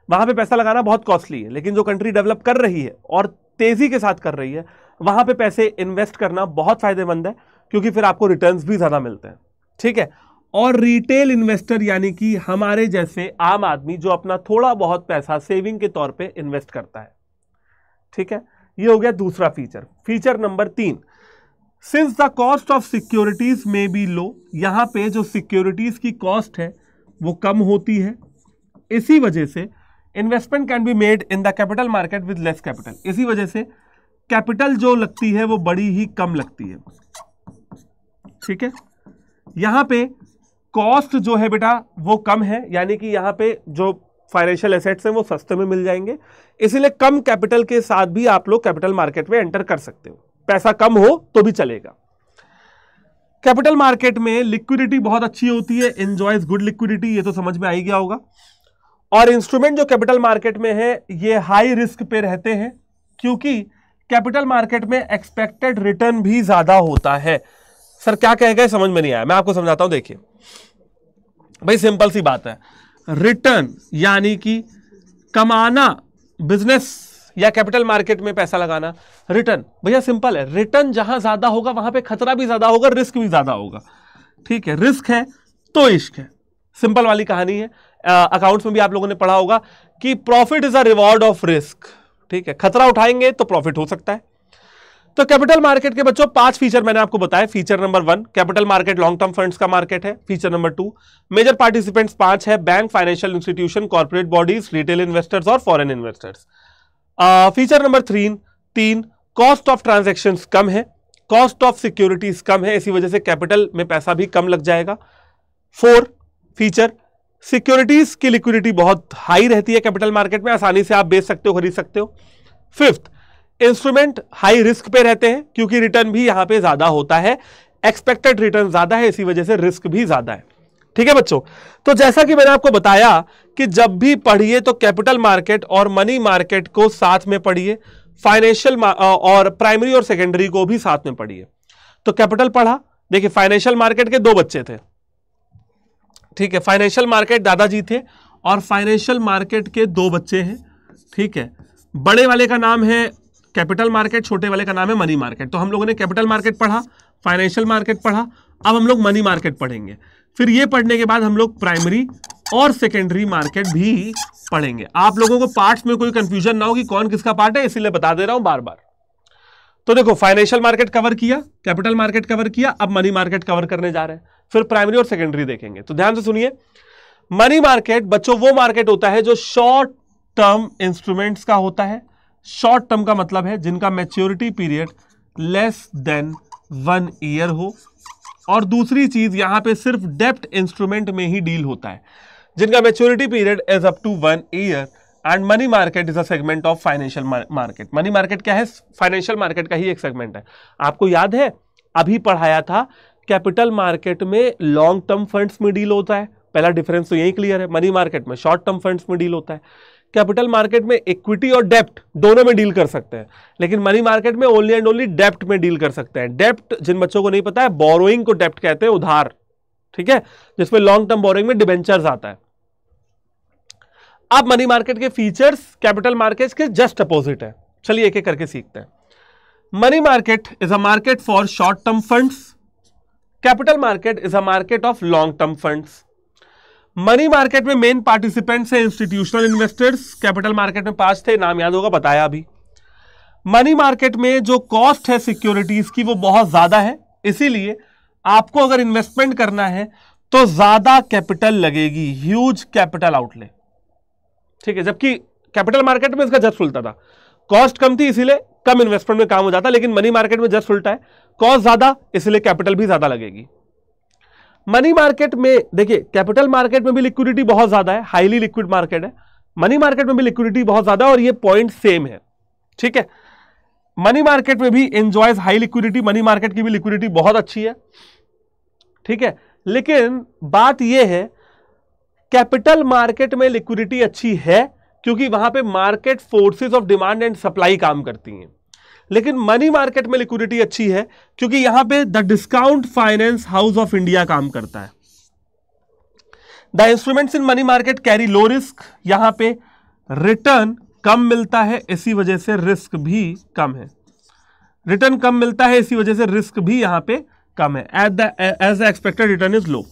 वहां पे पैसा लगाना बहुत कॉस्टली है, लेकिन जो कंट्री डेवलप कर रही है और तेजी के साथ कर रही है वहां पे पैसे इन्वेस्ट करना बहुत फायदेमंद है क्योंकि फिर आपको रिटर्न्स भी ज्यादा मिलते हैं, ठीक है। और रिटेल इन्वेस्टर यानी कि हमारे जैसे आम आदमी जो अपना थोड़ा बहुत पैसा सेविंग के तौर पे इन्वेस्ट करता है, ठीक है। ये हो गया दूसरा feature. Feature number 3, since the cost of securities में बी लो, यहां पे जो सिक्योरिटीज की कॉस्ट है वो कम होती है, इसी वजह से investment can be made in the capital market with less capital, इसी वजह से कैपिटल जो लगती है वो बड़ी ही कम लगती है, ठीक है। यहां पे कॉस्ट जो है बेटा वो कम है यानी कि यहां पे जो फाइनेंशियल एसेट्स हैं वो सस्ते में मिल जाएंगे, इसीलिए कम कैपिटल के साथ भी आप लोग कैपिटल मार्केट में एंटर कर सकते हो, पैसा कम हो तो भी चलेगा। कैपिटल मार्केट में लिक्विडिटी बहुत अच्छी होती है, एंजॉयज गुड लिक्विडिटी, ये तो समझ में आ ही गया होगा। और इंस्ट्रूमेंट जो कैपिटल मार्केट में है ये हाई रिस्क पे रहते हैं क्योंकि कैपिटल मार्केट में एक्सपेक्टेड रिटर्न भी ज्यादा होता है। सर क्या कह गए समझ में नहीं आया, मैं आपको समझाता हूं। देखिए भाई सिंपल सी बात है, रिटर्न यानी कि कमाना, बिजनेस या कैपिटल मार्केट में पैसा लगाना, रिटर्न भैया सिंपल है, रिटर्न जहां ज्यादा होगा वहां पे खतरा भी ज्यादा होगा, रिस्क भी ज्यादा होगा, ठीक है। रिस्क है तो इश्क है, सिंपल वाली कहानी है। अकाउंट्स में भी आप लोगों ने पढ़ा होगा कि profit is a reward of risk, ठीक है। खतरा उठाएंगे तो प्रॉफिट हो सकता है। तो कैपिटल मार्केट के बच्चों 5 फीचर मैंने आपको बताया। Feature number 1, capital market long term funds का मार्केट है। फीचर नंबर 2, मेजर पार्टिसिपेंट्स 5 है, bank, financial institution, corporate bodies, retail investors और foreign investors. Feature number 3, cost of transactions कम है, कॉस्ट ऑफ सिक्योरिटीज कम है, इसी वजह से कैपिटल में पैसा भी कम लग जाएगा। 4 फीचर, सिक्योरिटीज की लिक्विडिटी बहुत हाई रहती है कैपिटल मार्केट में, आसानी से आप बेच सकते हो, खरीद सकते हो। 5th, इंस्ट्रूमेंट हाई रिस्क पे रहते हैं क्योंकि रिटर्न भी यहां पे ज्यादा होता है, एक्सपेक्टेड रिटर्न ज्यादा है, इसी वजह से रिस्क भी ज्यादा है, ठीक है बच्चों। तो जैसा कि मैंने आपको बताया कि जब भी पढ़िए तो कैपिटल मार्केट और मनी मार्केट को साथ में पढ़िए, फाइनेंशियल और प्राइमरी और सेकेंडरी को भी साथ में पढ़िए। तो कैपिटल पढ़ा, देखिए फाइनेंशियल मार्केट के 2 बच्चे थे, ठीक है। फाइनेंशियल मार्केट दादाजी थे और फाइनेंशियल मार्केट के 2 बच्चे हैं, ठीक है। बड़े वाले का नाम है कैपिटल मार्केट, छोटे वाले का नाम है मनी मार्केट। तो हम लोगों ने कैपिटल मार्केट पढ़ा, फाइनेंशियल मार्केट पढ़ा, अब हम लोग मनी मार्केट पढ़ेंगे। फिर ये पढ़ने के बाद हम लोग प्राइमरी और सेकेंडरी मार्केट भी पढ़ेंगे। आप लोगों को पार्ट्स में कोई कंफ्यूजन ना हो कि कौन किसका पार्ट है, इसीलिए बता दे रहा हूं बार बार। तो देखो फाइनेंशियल मार्केट कवर किया, कैपिटल मार्केट कवर किया, अब मनी मार्केट कवर करने जा रहे हैं, फिर प्राइमरी और सेकेंडरी देखेंगे। तो ध्यान से सुनिए, मनी मार्केट बच्चों वो मार्केट होता है जो शॉर्ट टर्म इंस्ट्रूमेंट्स का होता है। शॉर्ट टर्म का मतलब है जिनका maturity period less than 1 year हो, और दूसरी चीज यहां पे सिर्फ डेब्ट इंस्ट्रूमेंट में ही डील होता है जिनका maturity period is up to 1 year. And money market is a segment of financial market. Money market क्या है? फाइनेंशियल मार्केट का ही एक सेगमेंट है। आपको याद है अभी पढ़ाया था कैपिटल मार्केट में लॉन्ग टर्म फंड्स में डील होता है, पहला डिफरेंस तो यही क्लियर है। मनी मार्केट में शॉर्ट टर्म फंड्स में डील होता है। कैपिटल मार्केट में इक्विटी और डेप्ट दोनों में डील कर सकते हैं, लेकिन मनी मार्केट में ओनली एंड ओनली डेप्ट में डील कर सकते हैं। डेप्ट, जिन बच्चों को नहीं पता है, बोरोइंग को डेप्ट कहते हैं, उधार, ठीक है, जिसमें लॉन्ग टर्म बोरोइंग में डिबेंचर्स आता है। अब मनी मार्केट के फीचर्स कैपिटल मार्केट के जस्ट अपोजिट है। चलिए एक एक करके सीखते हैं। Money market is a market for short term funds, capital market is a market of long term funds. Money market में मेन पार्टिसिपेंट्स है इंस्टीट्यूशनल इन्वेस्टर्स, कैपिटल मार्केट में 5 थे, नाम याद होगा, बताया अभी। मनी मार्केट में जो कॉस्ट है सिक्योरिटीज की वो बहुत ज्यादा है, इसीलिए आपको अगर इन्वेस्टमेंट करना है तो ज्यादा कैपिटल लगेगी, ह्यूज कैपिटल आउटले, ठीक है। जबकि कैपिटल मार्केट में इसका जस्ट उल्टा था, कॉस्ट कम थी इसीलिए कम इन्वेस्टमेंट में काम हो जाता, लेकिन मनी मार्केट में जस्ट उल्टा है, कॉस्ट ज्यादा इसलिए कैपिटल भी ज्यादा लगेगी। मनी मार्केट में देखिए, कैपिटल मार्केट में भी लिक्विडिटी बहुत ज्यादा है, हाईली लिक्विड मार्केट है, मनी मार्केट में भी लिक्विडिटी बहुत ज्यादा है, और ये पॉइंट सेम है, ठीक है। मनी मार्केट में भी enjoys high liquidity, money market की भी लिक्विडिटी बहुत अच्छी है, ठीक है। लेकिन बात यह है, कैपिटल मार्केट में लिक्विडिटी अच्छी है क्योंकि वहां पे market forces of demand and supply काम करती हैं, लेकिन मनी मार्केट में लिक्विडिटी अच्छी है क्योंकि यहां पे the discount finance house of India काम करता है। The instruments in money market carry low risk, यहां पे रिटर्न कम मिलता है, इसी वजह से रिस्क भी कम है, रिटर्न कम मिलता है इसी वजह से रिस्क भी यहां पे कम है, as the expected return is low.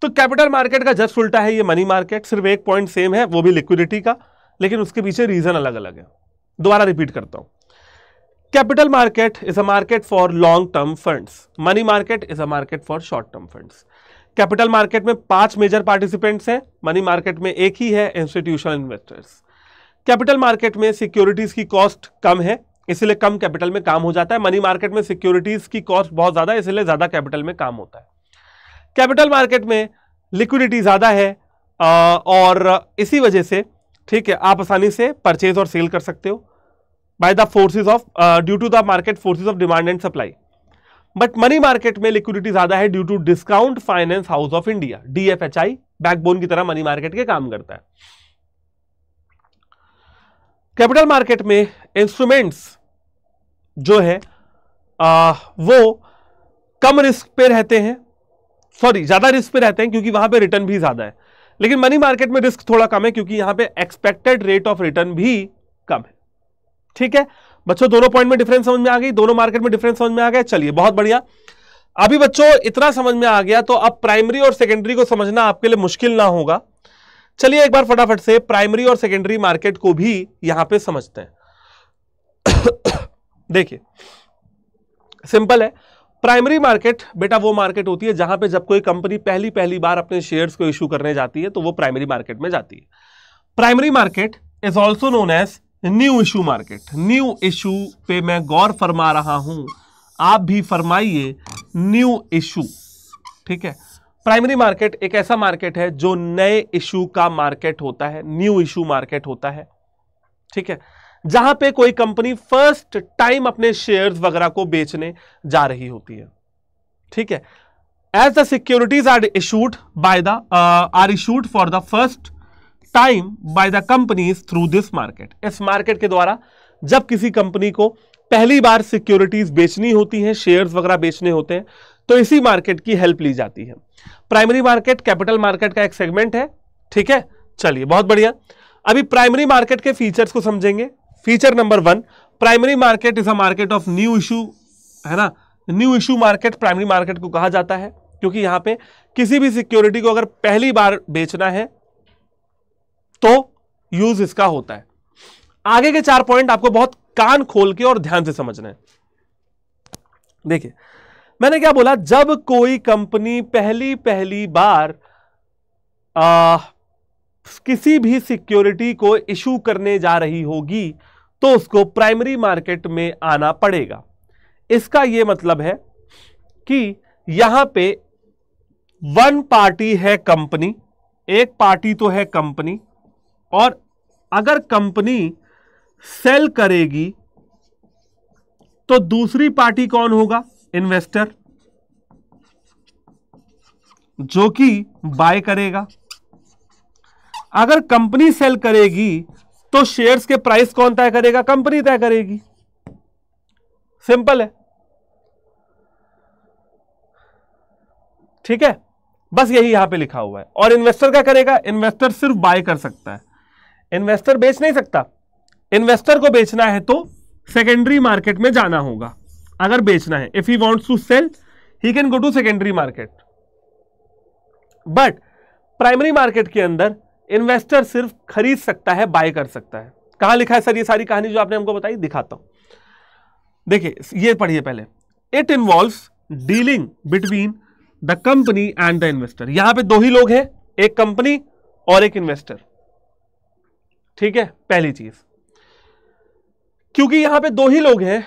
तो कैपिटल मार्केट का जस्ट उल्टा है ये मनी मार्केट, सिर्फ एक पॉइंट सेम है, वो भी लिक्विडिटी का, लेकिन उसके पीछे रीजन अलग अलग है। दोबारा रिपीट करता हूं, capital market is a market for long term funds, money market is a market for short term funds. Capital market में 5 मेजर पार्टिसिपेंट्स हैं, मनी मार्केट में एक ही है, इंस्टीट्यूशनल इन्वेस्टर्स। कैपिटल मार्केट में सिक्योरिटीज की कॉस्ट कम है, इसलिए कम कैपिटल में काम हो जाता है, मनी मार्केट में सिक्योरिटीज की कॉस्ट बहुत ज्यादा है, इसलिए ज्यादा कैपिटल में काम होता है। कैपिटल मार्केट में लिक्विडिटी ज्यादा है और इसी वजह से, ठीक है, आप आसानी से परचेज और सेल कर सकते हो by the forces of due to the market forces of demand and supply. But money market में लिक्विडिटी ज्यादा है due to discount finance house of India, DFHI backbone की तरह मनी मार्केट के काम करता है। कैपिटल मार्केट में इंस्ट्रूमेंट्स जो है वो कम रिस्क पे रहते हैं, ज्यादा रिस्क पे रहते हैं क्योंकि वहां पे रिटर्न भी ज्यादा है, लेकिन मनी मार्केट में रिस्क थोड़ा कम है क्योंकि यहां पे एक्सपेक्टेड रेट ऑफ रिटर्न भी कम है, ठीक है। बच्चों दोनों पॉइंट में डिफरेंस समझ में आ गई, दोनों मार्केट में डिफरेंस समझ में आ गया, चलिए बहुत बढ़िया। अभी बच्चों इतना समझ में आ गया तो अब प्राइमरी और सेकेंडरी को समझना आपके लिए मुश्किल ना होगा। चलिए एक बार फटाफट से प्राइमरी और सेकेंडरी मार्केट को भी यहां पे समझते हैं। देखिए सिंपल है, प्राइमरी मार्केट बेटा वो मार्केट होती है जहां पे जब कोई कंपनी पहली बार अपने शेयर्स को इशू करने जाती है तो वो प्राइमरी मार्केट में जाती है। Primary market is also known as new issue market. New issue पे मैं गौर फरमा रहा हूं, आप भी फरमाइए न्यू इशू, ठीक है। प्राइमरी मार्केट एक ऐसा मार्केट है जो नए इशू का मार्केट होता है, न्यू इशू मार्केट होता है, ठीक है, जहां पे कोई कंपनी फर्स्ट टाइम अपने शेयर्स वगैरह को बेचने जा रही होती है, ठीक है। As the securities are issued by the are issued for the first time by the companies through this market. इस मार्केट के द्वारा जब किसी कंपनी को पहली बार सिक्योरिटीज बेचनी होती हैं, शेयर्स वगैरह बेचने होते हैं, तो इसी मार्केट की हेल्प ली जाती है। प्राइमरी मार्केट कैपिटल मार्केट का एक सेगमेंट है, ठीक है। चलिए बहुत बढ़िया, अभी प्राइमरी मार्केट के फीचर्स को समझेंगे। Feature number 1, primary market is a market of new issue, है ना। New issue market primary market को कहा जाता है क्योंकि यहां पे किसी भी सिक्योरिटी को अगर पहली बार बेचना है तो यूज इसका होता है। आगे के 4 पॉइंट आपको बहुत कान खोल के और ध्यान से समझना है। देखिए मैंने क्या बोला, जब कोई कंपनी पहली बार किसी भी सिक्योरिटी को इशू करने जा रही होगी तो उसको प्राइमरी मार्केट में आना पड़ेगा। इसका यह मतलब है कि यहां पे वन पार्टी है कंपनी, एक पार्टी तो है कंपनी, और अगर कंपनी सेल करेगी तो दूसरी पार्टी कौन होगा? इन्वेस्टर, जो कि बाय करेगा। अगर कंपनी सेल करेगी तो शेयर्स के प्राइस कौन तय करेगा? कंपनी तय करेगी। सिंपल है, ठीक है, बस यही यहां पे लिखा हुआ है। और इन्वेस्टर क्या करेगा? इन्वेस्टर सिर्फ बाय कर सकता है, इन्वेस्टर बेच नहीं सकता। इन्वेस्टर को बेचना है तो सेकेंडरी मार्केट में जाना होगा अगर बेचना है। If he wants to sell he can go to secondary market. But primary market के अंदर इन्वेस्टर सिर्फ खरीद सकता है, बाय कर सकता है। कहां लिखा है सर ये सारी कहानी जो आपने हमको बताई? दिखाता हूं, देखिए ये पढ़िए पहले। It involves dealing between the company and the investor. यहां पे दो ही लोग हैं, एक कंपनी और एक इन्वेस्टर। ठीक है, पहली चीज, क्योंकि यहां पे दो ही लोग हैं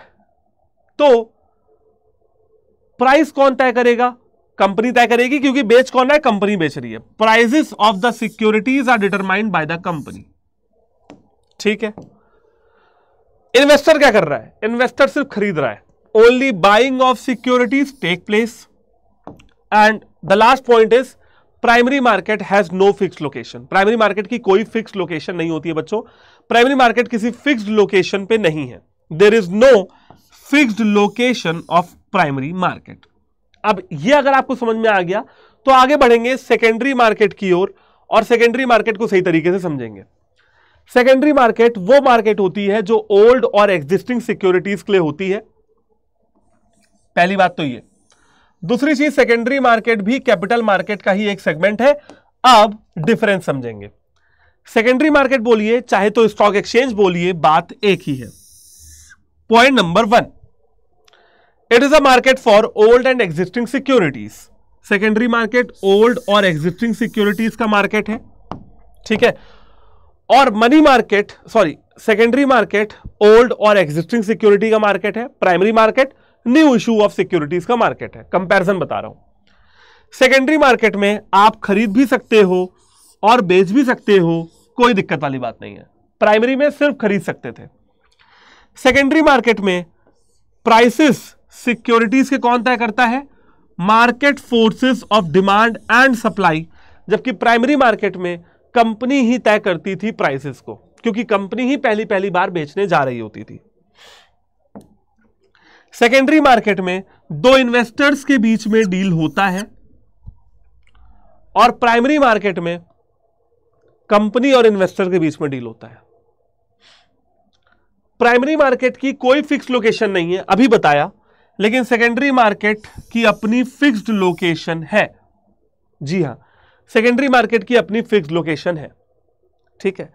तो प्राइस कौन तय करेगा? कंपनी तय करेगी, क्योंकि बेच कौन रहा है? कंपनी बेच रही है। Prices of the securities are determined by the company. ठीक है, इन्वेस्टर क्या कर रहा है? इन्वेस्टर सिर्फ खरीद रहा है। Only buying of securities take place. And the last point is primary market has no fixed location. Primary market की कोई फिक्स्ड लोकेशन नहीं होती है बच्चों। प्राइमरी मार्केट किसी फिक्स्ड लोकेशन पे नहीं है। There is no fixed location of primary market. अब ये अगर आपको समझ में आ गया तो आगे बढ़ेंगे सेकेंडरी मार्केट की ओर, और सेकेंडरी मार्केट को सही तरीके से समझेंगे। सेकेंडरी मार्केट वो मार्केट होती है जो ओल्ड और एग्जिस्टिंग सिक्योरिटीज के लिए होती है। पहली बात तो ये। दूसरी चीज, सेकेंडरी मार्केट भी कैपिटल मार्केट का ही एक सेगमेंट है। अब डिफरेंस समझेंगे। सेकेंडरी मार्केट बोलिए चाहे तो स्टॉक एक्सचेंज बोलिए, बात एक ही है। Point number 1, it is a market for old and existing securities. Secondary market old और एग्जिस्टिंग सिक्योरिटीज का मार्केट है। ठीक है, और money market, sorry, secondary market old और एग्जिस्टिंग सिक्योरिटी का मार्केट है। Primary market new issue of securities का मार्केट है। कंपैरिजन बता रहा हूं। सेकेंडरी मार्केट में आप खरीद भी सकते हो और बेच भी सकते हो, कोई दिक्कत वाली बात नहीं है। प्राइमरी में सिर्फ खरीद सकते थे। सेकेंडरी मार्केट में प्राइसेस सिक्योरिटीज के कौन तय करता है? Market forces of demand and supply. जबकि प्राइमरी मार्केट में कंपनी ही तय करती थी प्राइसेस को, क्योंकि कंपनी ही पहली बार बेचने जा रही होती थी। सेकेंडरी मार्केट में दो इन्वेस्टर्स के बीच में डील होता है, और प्राइमरी मार्केट में कंपनी और इन्वेस्टर के बीच में डील होता है। प्राइमरी मार्केट की कोई फिक्स लोकेशन नहीं है, अभी बताया, लेकिन सेकेंडरी मार्केट की अपनी फिक्स्ड लोकेशन है। जी हां, सेकेंडरी मार्केट की अपनी फिक्स्ड लोकेशन है। ठीक है,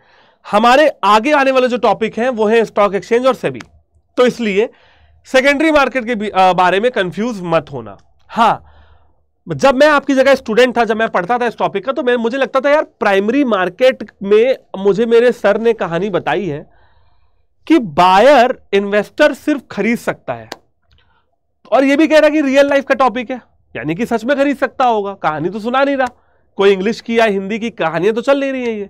हमारे आगे आने वाले जो टॉपिक हैं वो है स्टॉक एक्सचेंज और सेबी, तो इसलिए सेकेंडरी मार्केट के बारे में कंफ्यूज मत होना। हां, जब मैं आपकी जगह स्टूडेंट था, जब मैं पढ़ता था इस टॉपिक का, तो मुझे लगता था यार प्राइमरी मार्केट में मुझे मेरे सर ने कहानी बताई है कि बायर इन्वेस्टर सिर्फ खरीद सकता है, और ये भी कह रहा कि रियल लाइफ का टॉपिक है, यानी कि सच में खरीद सकता होगा। कहानी तो सुना नहीं रहा, कोई इंग्लिश की या हिंदी की कहानियां तो चल नहीं रही है ये।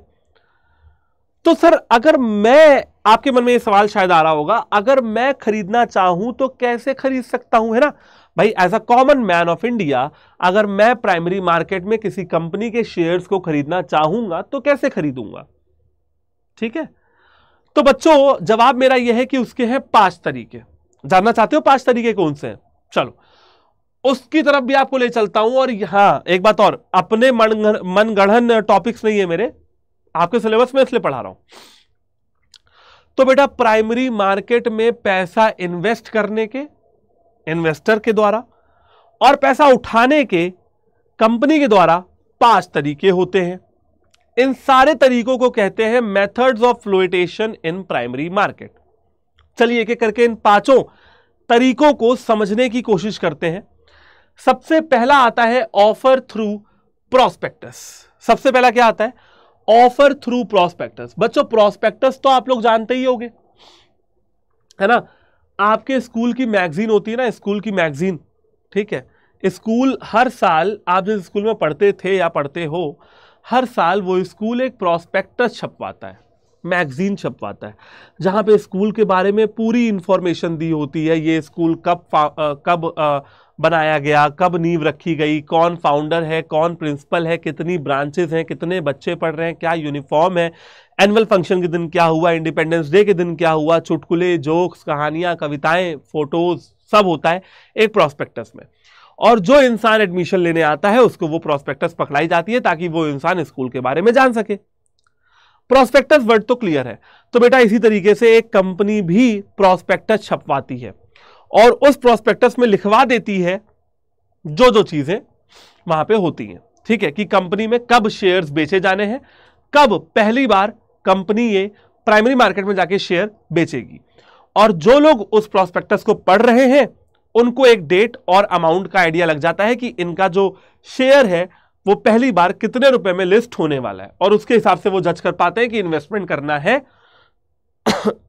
तो सर, अगर मैं, आपके मन में ये सवाल शायद आ रहा होगा, अगर मैं खरीदना चाहूं तो कैसे खरीद सकता हूं, है ना भाई? As a common man of India, अगर मैं प्राइमरी मार्केट में किसी कंपनी के शेयर्स को खरीदना चाहूंगा तो कैसे खरीदूंगा? ठीक है, तो बच्चों जवाब मेरा यह है कि उसके हैं 5 तरीके। जानना चाहते हो 5 तरीके कौन से हैं? चलो उसकी तरफ भी आपको ले चलता हूं। और यहां एक बात और, अपने मनगढ़ंत टॉपिक्स नहीं है मेरे, आपके सिलेबस में इसलिए पढ़ा रहा हूं। तो बेटा, प्राइमरी मार्केट में पैसा इन्वेस्ट करने के, इन्वेस्टर के द्वारा, और पैसा उठाने के, कंपनी के द्वारा 5 तरीके होते हैं। इन सारे तरीकों को कहते हैं methods of flotation in primary market. चलिए एक एक करके इन 5 तरीकों को समझने की कोशिश करते हैं। सबसे पहला आता है ऑफर थ्रू प्रोस्पेक्टस। सबसे पहला क्या आता है? Offer through prospectus. बच्चों, प्रोस्पेक्टस तो आप लोग जानते ही होंगे, है ना? आपके स्कूल की मैगजीन होती है ना, स्कूल की मैगजीन। ठीक है, स्कूल हर साल, आप जिस स्कूल में पढ़ते थे या पढ़ते हो, हर साल वो स्कूल एक प्रोस्पेक्टस छपवाता है, मैगजीन छपवाता है, जहां पे स्कूल के बारे में पूरी इंफॉर्मेशन दी होती है। ये स्कूल कब बनाया गया, कब नींव रखी गई, कौन फाउंडर है, कौन प्रिंसिपल है, कितनी ब्रांचेस हैं, कितने बच्चे पढ़ रहे हैं, क्या यूनिफॉर्म है, एनुअल फंक्शन के दिन क्या हुआ, इंडिपेंडेंस डे के दिन क्या हुआ, चुटकुले, जोक्स, कहानियां, कविताएं, फोटोज, सब होता है एक प्रोस्पेक्टस में। और जो इंसान एडमिशन लेने आता है उसको वो प्रोस्पेक्टस पकड़ाई जाती है ताकि वो इंसान स्कूल के बारे में जान सके। प्रोस्पेक्टस वर्ड तो क्लियर है। तो बेटा इसी तरीके से एक कंपनी भी प्रोस्पेक्टस छपवाती है और उस प्रोस्पेक्टस में लिखवा देती है जो जो चीजें वहां पे होती हैं। ठीक है, कि कंपनी में कब शेयर्स बेचे जाने हैं, कब पहली बार कंपनी ये प्राइमरी मार्केट में जाके शेयर बेचेगी। और जो लोग उस प्रोस्पेक्टस को पढ़ रहे हैं उनको एक डेट और अमाउंट का आइडिया लग जाता है कि इनका जो शेयर है वो पहली बार कितने रुपए में लिस्ट होने वाला है, और उसके हिसाब से वो जज कर पाते हैं कि इन्वेस्टमेंट करना है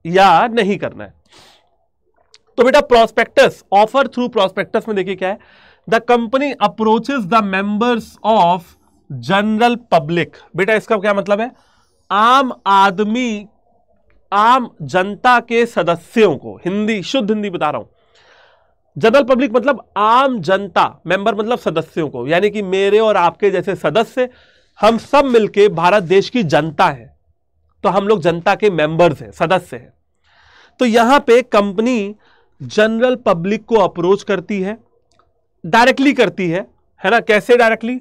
या नहीं करना है। तो बेटा प्रोस्पेक्टस, ऑफर थ्रू प्रोस्पेक्टस में देखिए क्या है, the company approaches the members of general public. बेटा इसका क्या मतलब है, आम आदमी, आम जनता के सदस्यों को, हिंदी शुद्ध हिंदी बता रहा हूं, जनरल पब्लिक मतलब आम जनता, मेंबर मतलब सदस्यों को, यानी कि मेरे और आपके जैसे सदस्य, हम सब मिलके भारत देश की जनता है, तो हम लोग जनता के मेंबर्स हैं, सदस्य हैं। तो यहां पे कंपनी जनरल पब्लिक को अप्रोच करती है, डायरेक्टली करती है ना। कैसे डायरेक्टली,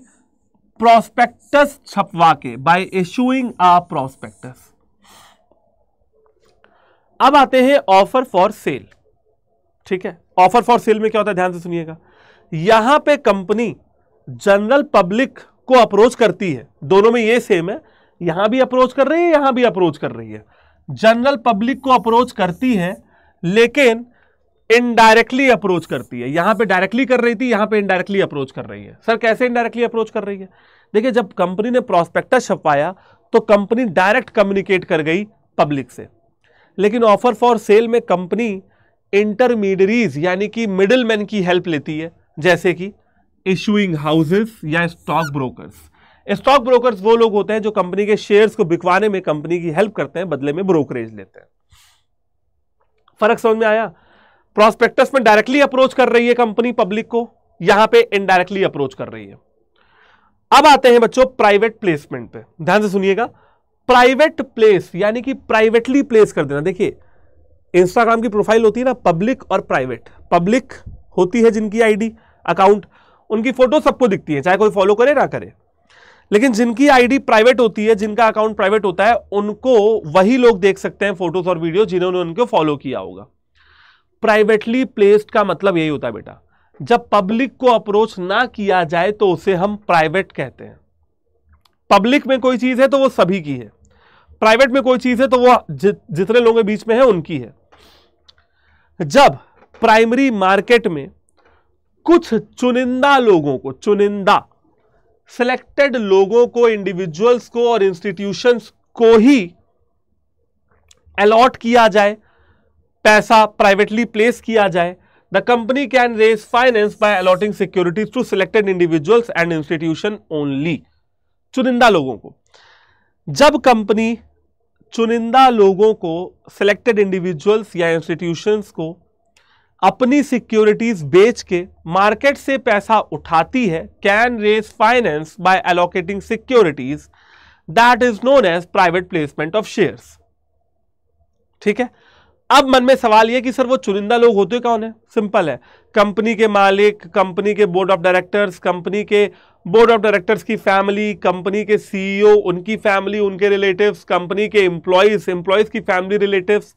प्रोस्पेक्टस छपवा के, बाय इशूइंग अ प्रोस्पेक्टस। अब आते हैं ऑफर फॉर सेल। ठीक है, ऑफर फॉर सेल में क्या होता है, ध्यान से सुनिएगा। यहां पे कंपनी जनरल पब्लिक को अप्रोच करती है, दोनों में ये सेम है, यहां भी अप्रोच कर रही है, यहां भी अप्रोच कर रही है। जनरल पब्लिक को अप्रोच करती है, लेकिन इनडायरेक्टली अप्रोच करती है। यहां पे डायरेक्टली कर रही थी, यहां पे इनडायरेक्टली अप्रोच कर रही है। सर कैसे इनडायरेक्टली अप्रोच कर रही है, देखिए जब कंपनी ने प्रोस्पेक्टस छपवाया तो कंपनी डायरेक्ट कम्युनिकेट कर गई पब्लिक से, लेकिन ऑफर फॉर सेल में कंपनी इंटरमीडियरीज यानी कि मिडिलमैन की हेल्प लेती है, जैसे कि इशूइंग हाउसेस या स्टॉक ब्रोकर्स। स्टॉक ब्रोकर्स वो लोग होते हैं जो कंपनी के शेयर्स को बिकवाने में कंपनी की हेल्प करते हैं, बदले में ब्रोकरेज लेते हैं। फर्क समझ में आया, प्रोस्पेक्टस में डायरेक्टली अप्रोच कर रही है कंपनी पब्लिक को, यहां पे इनडायरेक्टली अप्रोच कर रही है। अब आते हैं बच्चों प्राइवेट प्लेसमेंट पे, ध्यान से सुनिएगा। प्राइवेट प्लेस यानी कि प्राइवेटली प्लेस कर देना। देखिए इंस्टाग्राम की प्रोफाइल होती है ना पब्लिक और प्राइवेट। पब्लिक होती है जिनकी आईडी अकाउंट, उनकी फोटो सबको दिखती है, चाहे कोई फॉलो करे ना करे। लेकिन जिनकी आईडी प्राइवेट होती है, जिनका अकाउंट प्राइवेट होता है, उनको वही लोग देख सकते हैं फोटोज और वीडियो जिन्होंने उनको फॉलो किया होगा। प्राइवेटली प्लेस्ड का मतलब यही होता है बेटा, जब पब्लिक को अप्रोच ना किया जाए तो उसे हम प्राइवेट कहते हैं। पब्लिक में कोई चीज है तो वो सभी की है, प्राइवेट में कोई चीज है तो वो जितने लोगों के बीच में है उनकी है। जब प्राइमरी मार्केट में कुछ चुनिंदा लोगों को, चुनिंदा सिलेक्टेड लोगों को, इंडिविजुअल्स को और इंस्टीट्यूशंस को ही अलॉट किया जाए, पैसा प्राइवेटली प्लेस किया जाए, the company can raise finance by allotting securities to selected individuals and institution only. चुनिंदा लोगों को, जब कंपनी चुनिंदा लोगों को, सिलेक्टेड इंडिविजुअल्स या इंस्टीट्यूशंस को अपनी सिक्योरिटीज बेच के मार्केट से पैसा उठाती है, can raise finance by allocating securities, that is known as private placement of shares. ठीक है, अब मन में सवाल यह कि सर वो चुनिंदा लोग होते कौन है? सिंपल है, कंपनी के मालिक, कंपनी के बोर्ड ऑफ डायरेक्टर्स, कंपनी के बोर्ड ऑफ डायरेक्टर्स की फैमिली, कंपनी के सीईओ, उनकी फैमिली, उनके रिलेटिव्स, कंपनी के एम्प्लॉइज, एम्प्लॉइज की फैमिली रिलेटिव्स।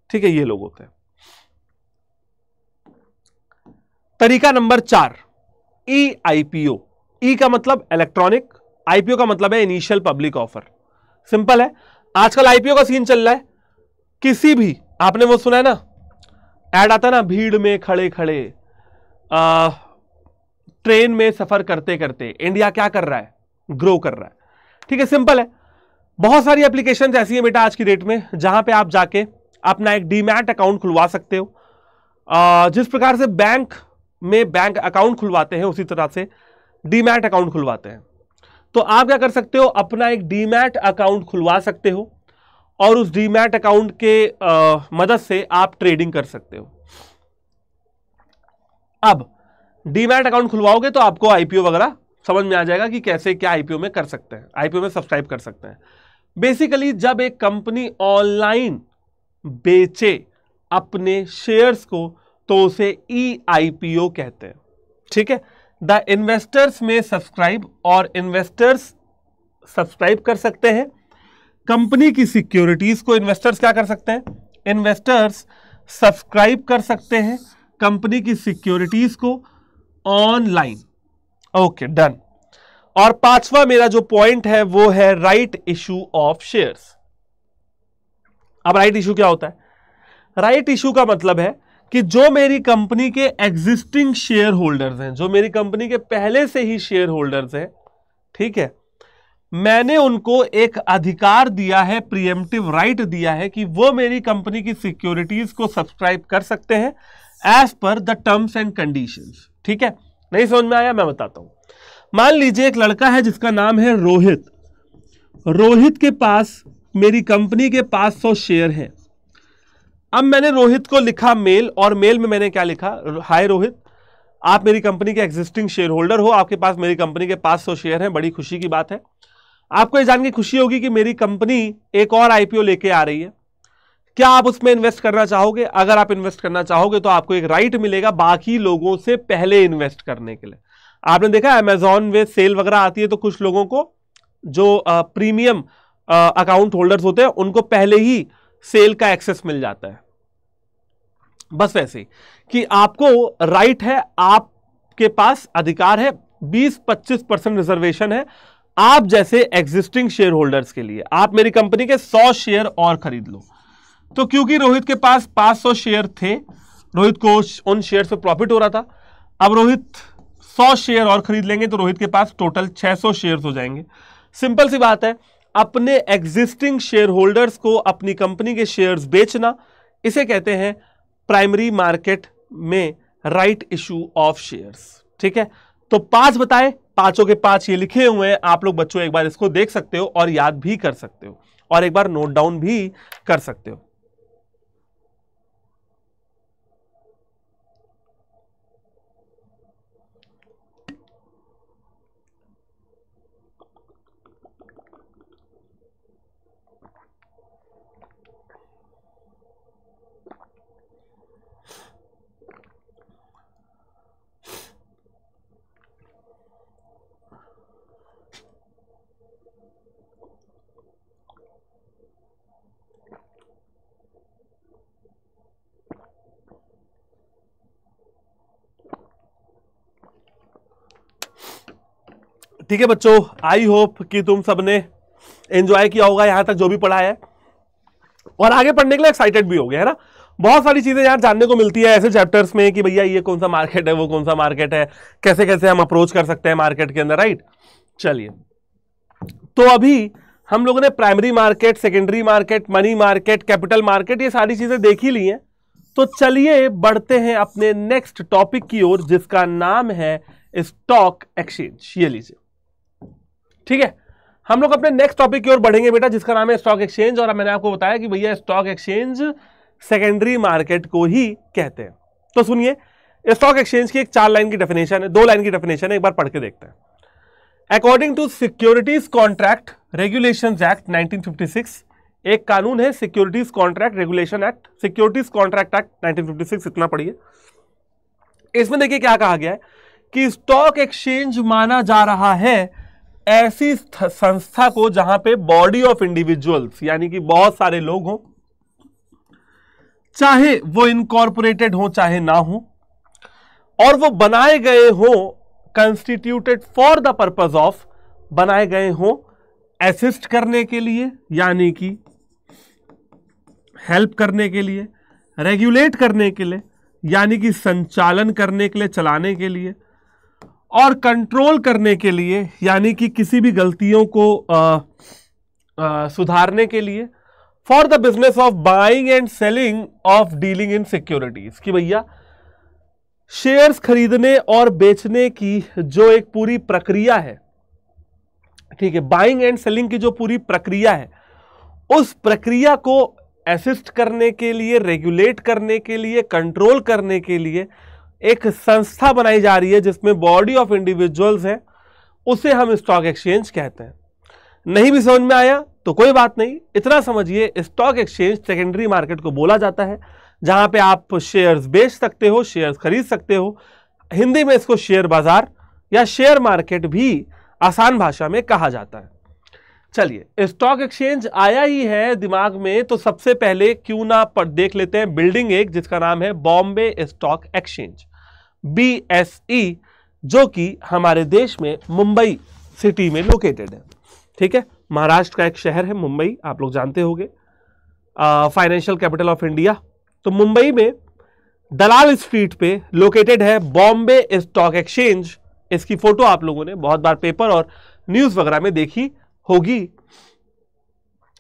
ठीक है, ये लोग होते हैं। तरीका नंबर 4, ई आईपीओ। ई का मतलब इलेक्ट्रॉनिक, आईपीओ का मतलब है इनिशियल पब्लिक ऑफर। सिंपल है, आजकल आईपीओ का सीन चल रहा है। किसी भी, आपने वो सुना है ना, ऐड आता ना, भीड़ में खड़े खड़े ट्रेन में सफर करते करते इंडिया क्या कर रहा है? ग्रो कर रहा है। ठीक है, सिंपल है। बहुत सारी एप्लीकेशंस ऐसी हैं बेटा आज की डेट में जहां पे आप जाके अपना एक डीमैट अकाउंट खुलवा सकते हो। जिस प्रकार से बैंक में बैंक अकाउंट खुलवाते हैं उसी तरह से डीमैट अकाउंट खुलवाते हैं। तो आप क्या कर सकते हो, अपना एक डीमैट अकाउंट खुलवा सकते हो और उस डीमैट अकाउंट के मदद से आप ट्रेडिंग कर सकते हो। अब डीमैट अकाउंट खुलवाओगे तो आपको आईपीओ वगैरह समझ में आ जाएगा कि कैसे क्या आईपीओ में कर सकते हैं, आईपीओ में सब्सक्राइब कर सकते हैं। बेसिकली जब एक कंपनी ऑनलाइन बेचे अपने शेयर्स को तो उसे ई आईपीओ कहते हैं। ठीक है, द इन्वेस्टर्स में सब्सक्राइब, और इन्वेस्टर्स सब्सक्राइब कर सकते हैं कंपनी की सिक्योरिटीज को। इन्वेस्टर्स क्या कर सकते हैं? इन्वेस्टर्स सब्सक्राइब कर सकते हैं कंपनी की सिक्योरिटीज को ऑनलाइन। Okay, done. और पांचवा मेरा जो पॉइंट है वो है राइट इशू ऑफ शेयर्स। अब राइट इशू क्या होता है? राइट इशू का मतलब है कि जो मेरी कंपनी के एग्जिस्टिंग शेयर होल्डर्स हैं, जो मेरी कंपनी के पहले से ही शेयर होल्डर्स हैं, ठीक है, मैंने उनको एक अधिकार दिया है, प्रीएम्प्टिव राइट दिया है कि वो मेरी कंपनी की सिक्योरिटीज को सब्सक्राइब कर सकते हैं as per the terms and conditions. ठीक है, नहीं समझ में आया? मैं बताता हूं। मान लीजिए एक लड़का है जिसका नाम है रोहित। रोहित के पास मेरी कंपनी के 500 शेयर हैं। अब मैंने रोहित को लिखा मेल, और मेल में मैंने क्या लिखा, हाय रोहित, आप मेरी कंपनी के एग्जिस्टिंग शेयर होल्डर हो, आपके पास मेरी कंपनी के 500 शेयर हैं, बड़ी खुशी की बात है। आपको ये जान के खुशी होगी कि मेरी कंपनी एक और आईपीओ लेके आ रही है, क्या आप उसमें इन्वेस्ट करना चाहोगे? अगर आप इन्वेस्ट करना चाहोगे तो आपको एक राइट मिलेगा बाकी लोगों से पहले इन्वेस्ट करने के लिए। आपने देखा अमेजॉन में सेल वगैरह आती है तो कुछ लोगों को जो प्रीमियम अकाउंट होल्डर्स होते हैं उनको पहले ही सेल का एक्सेस मिल जाता है। बस वैसे ही कि आपको राइट है, आपके पास अधिकार है, 20-25% रिजर्वेशन है आप जैसे एग्जिस्टिंग शेयर होल्डर्स के लिए। आप मेरी कंपनी के 100 शेयर और खरीद लो। तो क्योंकि रोहित के पास 500 शेयर थे, रोहित को उन शेयर से प्रॉफिट हो रहा था, अब रोहित 100 शेयर और खरीद लेंगे तो रोहित के पास टोटल 600 शेयर हो जाएंगे। सिंपल सी बात है, अपने एग्जिस्टिंग शेयर होल्डर्स को अपनी कंपनी के शेयर्स बेचना, इसे कहते हैं प्राइमरी मार्केट में राइट इशू ऑफ शेयर्स। ठीक है, तो 5 बताए, 5 के 5 ये लिखे हुए हैं, आप लोग बच्चों एक बार इसको देख सकते हो और याद भी कर सकते हो और एक बार नोट डाउन भी कर सकते हो। ठीक है बच्चों, आई होप कि तुम सबने एंजॉय किया होगा यहां तक जो भी पढ़ा है और आगे पढ़ने के लिए एक्साइटेड भी हो गए, है ना। बहुत सारी चीजें यार जानने को मिलती है ऐसे चैप्टर्स में कि भैया ये कौन सा मार्केट है, वो कौन सा मार्केट है, कैसे कैसे हम अप्रोच कर सकते हैं मार्केट के अंदर, राइट। चलिए, तो अभी हम लोगों ने primary market, secondary market, money market, capital market, ये सारी चीजें देख ही ली हैं। तो चलिए बढ़ते हैं अपने नेक्स्ट टॉपिक की ओर जिसका नाम है स्टॉक एक्सचेंज। ये लीजिए, ठीक है, हम लोग अपने नेक्स्ट टॉपिक की ओर बढ़ेंगे बेटा जिसका नाम है स्टॉक एक्सचेंज। और मैंने आपको बताया कि भैया स्टॉक एक्सचेंज सेकेंडरी मार्केट को ही कहते हैं। तो सुनिए, स्टॉक एक्सचेंज की एक 4 लाइन की डेफिनेशन है, 2 लाइन की डेफिनेशन है, एक बार पढ़ के देखते हैं। According to securities contract regulations act 1956, एक कानून है securities contract regulation act, securities contract act 1956, इतना पढ़िए। इसमें देखिए क्या कहा गया है कि स्टॉक एक्सचेंज माना जा रहा है ऐसी संस्था को जहां पे बॉडी ऑफ इंडिविजुअल्स यानी कि बहुत सारे लोग हों, चाहे वो इनकॉर्पोरेटेड हो चाहे ना हो, और वो बनाए गए हो constituted for the purpose of, बनाए गए हो असिस्ट करने के लिए यानी कि हेल्प करने के लिए, रेगुलेट करने के लिए यानी कि संचालन करने के लिए, चलाने के लिए, और कंट्रोल करने के लिए यानी कि किसी भी गलतियों को सुधारने के लिए, for the business of buying and selling of dealing in securities, कि भैया शेयर्स खरीदने और बेचने की जो एक पूरी प्रक्रिया है, ठीक है, बाइंग एंड सेलिंग की जो पूरी प्रक्रिया है, उस प्रक्रिया को असिस्ट करने के लिए, रेगुलेट करने के लिए, कंट्रोल करने के लिए एक संस्था बनाई जा रही है जिसमें बॉडी ऑफ इंडिविजुअल्स है, उसे हम स्टॉक एक्सचेंज कहते हैं। नहीं भी समझ में आया तो कोई बात नहीं, इतना समझिए स्टॉक एक्सचेंज सेकेंडरी मार्केट को बोला जाता है जहां पे आप शेयर्स बेच सकते हो, शेयर्स खरीद सकते हो। हिंदी में इसको शेयर बाजार या शेयर मार्केट भी आसान भाषा में कहा जाता है। चलिए, स्टॉक एक्सचेंज आया ही है दिमाग में तो सबसे पहले क्यों ना देख लेते हैं बिल्डिंग एक जिसका नाम है बॉम्बे स्टॉक एक्सचेंज, BSE, जो कि हमारे देश में मुंबई सिटी में लोकेटेड है। ठीक है, महाराष्ट्र का एक शहर है मुंबई, आप लोग जानते होंगे, फाइनेंशियल कैपिटल ऑफ इंडिया। तो मुंबई में दलाल स्ट्रीट पे लोकेटेड है बॉम्बे स्टॉक एक्सचेंज। इसकी फोटो आप लोगों ने बहुत बार पेपर और न्यूज वगैरह में देखी होगी,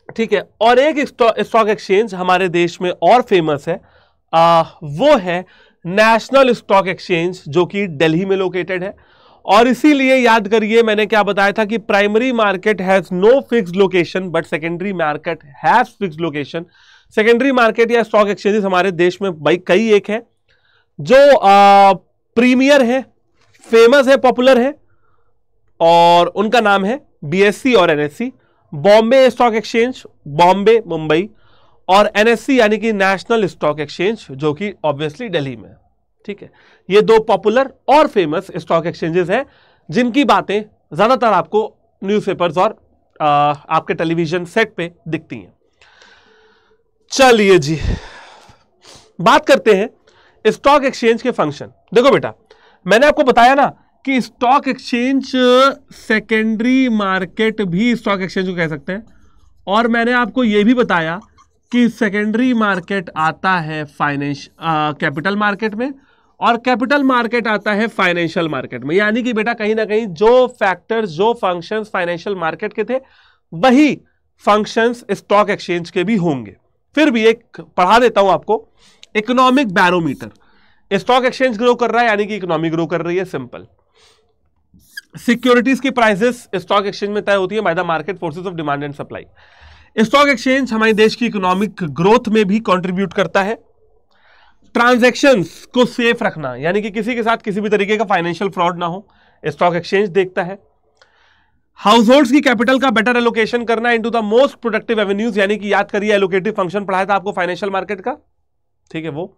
ठीक है। और एक स्टॉक एक्सचेंज हमारे देश में और फेमस है, वो है नेशनल स्टॉक एक्सचेंज, जो कि दिल्ली में लोकेटेड है। और इसीलिए याद करिए मैंने क्या बताया था कि primary market has no fixed location but secondary market has fixed location. Secondary market या स्टॉक एक्सचेंजेस हमारे देश में भाई कई एक है जो प्रीमियर है, फेमस है, पॉपुलर है, और उनका नाम है बीएससी और NSC. Bombay stock exchange Bombay Mumbai, और एनएससी यानी कि नेशनल स्टॉक एक्सचेंज जो कि ऑब्वियसली दिल्ली में, ठीक है। ये दो पॉपुलर और फेमस स्टॉक एक्सचेंजेस हैं जिनकी बातें ज्यादातर आपको न्यूज़पेपर्स और आपके टेलीविजन सेट पे दिखती हैं। चलिए जी, बात करते हैं स्टॉक एक्सचेंज के फंक्शन। देखो बेटा, मैंने आपको बताया ना कि स्टॉक एक्सचेंज सेकेंडरी मार्केट भी स्टॉक एक्सचेंज को कह सकते हैं, और मैंने आपको यह भी बताया कि सेकेंडरी मार्केट आता है कैपिटल मार्केट में, और कैपिटल मार्केट आता है फाइनेंशियल मार्केट में। यानी कि बेटा कहीं ना कहीं जो फैक्टर्स, जो फंक्शंस फाइनेंशियल मार्केट के थे वही फंक्शंस स्टॉक एक्सचेंज के भी होंगे। फिर भी एक पढ़ा देता हूं आपको, economic barometer. Stock exchange grow कर रहा है यानी कि इकोनॉमी ग्रो कर रही है, सिंपल। सिक्योरिटीज की प्राइसेस स्टॉक एक्सचेंज में तय होती है by the market forces of demand and supply. Stock exchange हमारे देश की इकोनॉमिक ग्रोथ में भी कंट्रीब्यूट करता है। ट्रांजैक्शंस को सेफ रखना, यानी कि किसी के साथ किसी भी तरीके का फाइनेंशियल फ्रॉड ना हो, स्टॉक एक्सचेंज देखता है। हाउस होल्ड्स की कैपिटल का बेटर एलोकेशन करना into the most productive avenues, यानी कि याद करिए एलोकेटिव फंक्शन पढ़ाया था आपको फाइनेंशियल मार्केट का, ठीक है वो।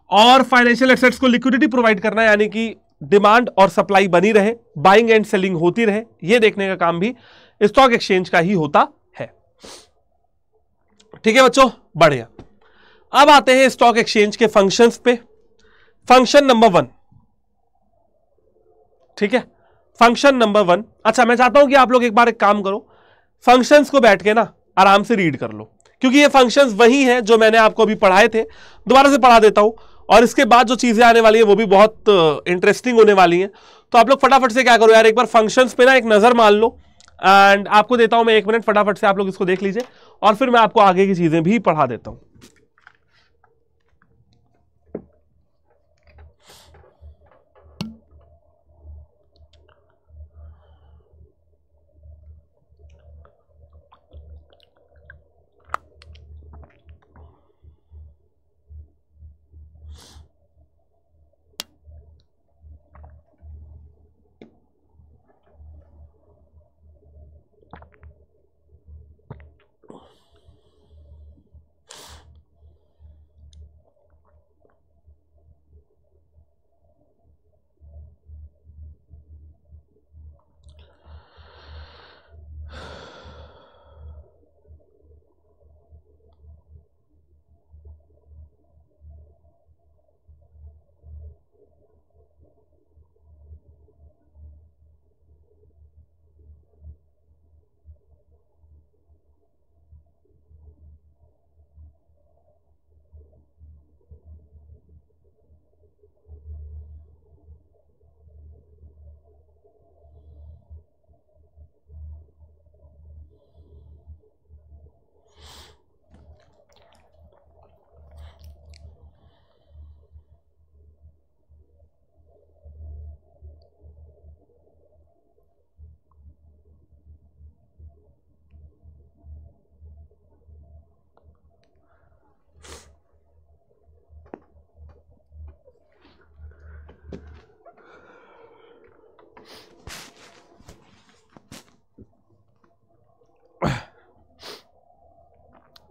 और फाइनेंशियल एसेट्स को लिक्विडिटी प्रोवाइड करना, यानी कि डिमांड और सप्लाई बनी रहे, बाइंग एंड सेलिंग होती रहे, यह देखने का काम भी स्टॉक एक्सचेंज का ही होता है, ठीक है बच्चों, बढ़िया। अब आते हैं स्टॉक एक्सचेंज के फंक्शंस पे। फंक्शन नंबर 1, ठीक है, फंक्शन नंबर 1। अच्छा, मैं चाहता हूं कि आप लोग एक बार एक काम करो, फंक्शंस को बैठ के ना आराम से रीड कर लो, क्योंकि ये फंक्शंस वही हैं जो मैंने आपको अभी पढ़ाए थे। दोबारा से पढ़ा देता हूं, और इसके बाद जो चीजें आने वाली है वो भी बहुत इंटरेस्टिंग होने वाली हैं। तो आप लोग फटाफट से क्या करो यार, एक बार फंक्शंस पे ना एक नजर मार लो, एंड आपको देता हूं मैं 1 मिनट, फटाफट से आप लोग इसको देख लीजिए, और फिर मैं आपको आगे की चीजें भी पढ़ा देता हूं।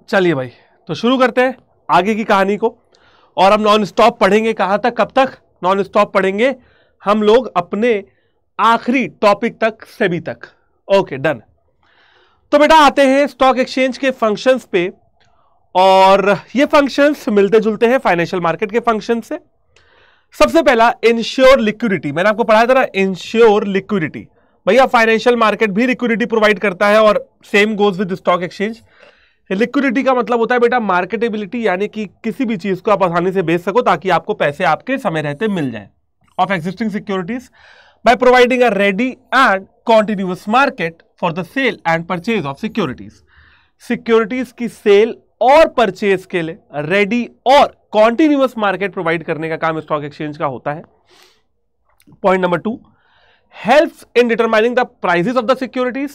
चलिए भाई, तो शुरू करते हैं आगे की कहानी को, और हम नॉन स्टॉप पढ़ेंगे। कहां तक, कब तक नॉन स्टॉप पढ़ेंगे हम लोग? अपने आखिरी टॉपिक तक, सेबी तक। Okay, done. तो बेटा आते हैं स्टॉक एक्सचेंज के फंक्शंस पे, और ये फंक्शंस मिलते जुलते हैं फाइनेंशियल मार्केट के फंक्शन से। सबसे पहला इंश्योर लिक्विडिटी, मैंने आपको पढ़ाया था ना, इंश्योर लिक्विडिटी। भैया फाइनेंशियल मार्केट भी लिक्विडिटी प्रोवाइड करता है, और same goes with stock exchange. Liquidity का मतलब होता है बेटा मार्केटेबिलिटी, यानी कि किसी भी चीज को आप आसानी से बेच सको ताकि आपको पैसे आपके समय रहते मिल जाए, of existing securities by providing a ready and continuous market for the sale and purchase of securities. Securities की सेल और परचेज के लिए रेडी और कॉन्टिन्यूअस मार्केट प्रोवाइड करने का काम स्टॉक एक्सचेंज का होता है। Point number 2, helps in determining the prices of the securities.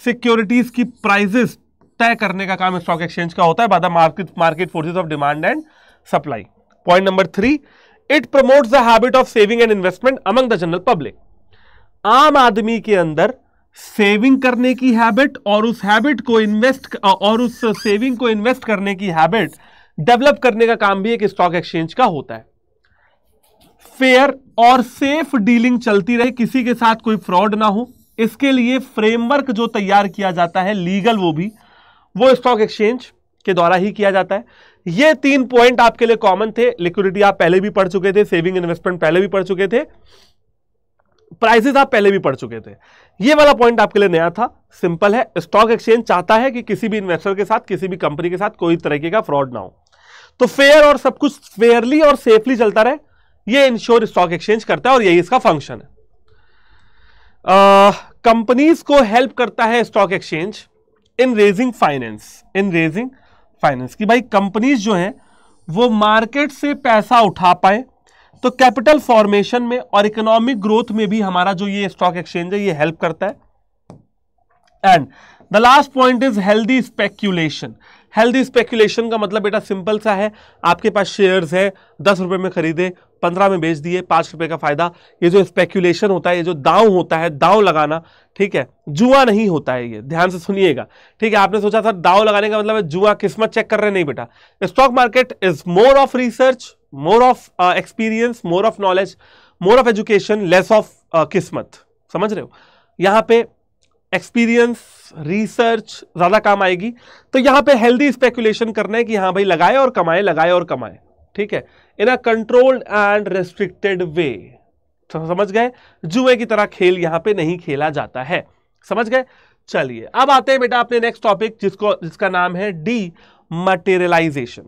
Securities की प्राइसेस तय करने का काम स्टॉक एक्सचेंज का होता है by the market forces of demand and supply. Point number 3, it promotes the habit of saving and investment among the general public. आम आदमी के अंदर सेविंग करने की हैबिट और उस हैबिट को उस सेविंग को इन्वेस्ट करने की हैबिट डेवलप करने का काम भी एक स्टॉक एक्सचेंज का होता है। फेयर और सेफ डीलिंग चलती रहे, किसी के साथ कोई फ्रॉड ना हो, इसके लिए फ्रेमवर्क जो तैयार किया जाता है लीगल, वो स्टॉक एक्सचेंज के द्वारा ही किया जाता है। ये 3 पॉइंट आपके लिए कॉमन थे। लिक्विडिटी आप पहले भी पढ़ चुके थे, सेविंग इन्वेस्टमेंट पहले भी पढ़ चुके थे, प्राइसेस आप पहले भी पढ़ चुके थे। ये वाला पॉइंट आपके लिए नया था। सिंपल है, स्टॉक एक्सचेंज चाहता है कि किसी भी इन्वेस्टर के साथ, किसी भी कंपनी के साथ कोई तरीके का फ्रॉड ना हो, तो फेयर और सब कुछ फेयरली और सेफली चलता रहे, ये इंश्योर स्टॉक एक्सचेंज करता है और यही इसका फंक्शन है। कंपनीज को हेल्प करता है स्टॉक एक्सचेंज इन रेजिंग फाइनेंस कि भाई कंपनीज जो हैं वो मार्केट से पैसा उठा पाए, तो कैपिटल फॉर्मेशन में और इकोनॉमिक ग्रोथ में भी हमारा जो ये स्टॉक एक्सचेंज है ये हेल्प करता है। And the last point is healthy speculation. Healthy speculation का मतलब बेटा सिंपल सा है, आपके पास शेयर्स है, 10 रुपए में खरीदे, 15 में बेच दिए, 5 रुपए का फायदा। ये जो स्पेक्यूलेशन होता है, ये जो दांव होता है, दांव लगाना, ठीक है, जुआ नहीं होता है, ये ध्यान से सुनिएगा, ठीक है। आपने सोचा था दांव लगाने का मतलब है जुआ, किस्मत चेक कर रहे, नहीं बेटा। Stock market is more of research, more of experience, more of knowledge, more of education, less of किस्मत। समझ रहे हो? यहां पे एक्सपीरियंस, रिसर्च ज्यादा काम आएगी। तो यहां पे हेल्दी स्पेकुलेशन करना है कि हाँ भाई लगाए और कमाए, लगाए और कमाए, ठीक है, इन अ कंट्रोल्ड एंड रेस्ट्रिक्टेड वे। समझ गए? जुए की तरह खेल यहां पे नहीं खेला जाता है। समझ गए? चलिए अब आते हैं बेटा अपने नेक्स्ट टॉपिक, जिसका नाम है डीमटेरियलाइजेशन।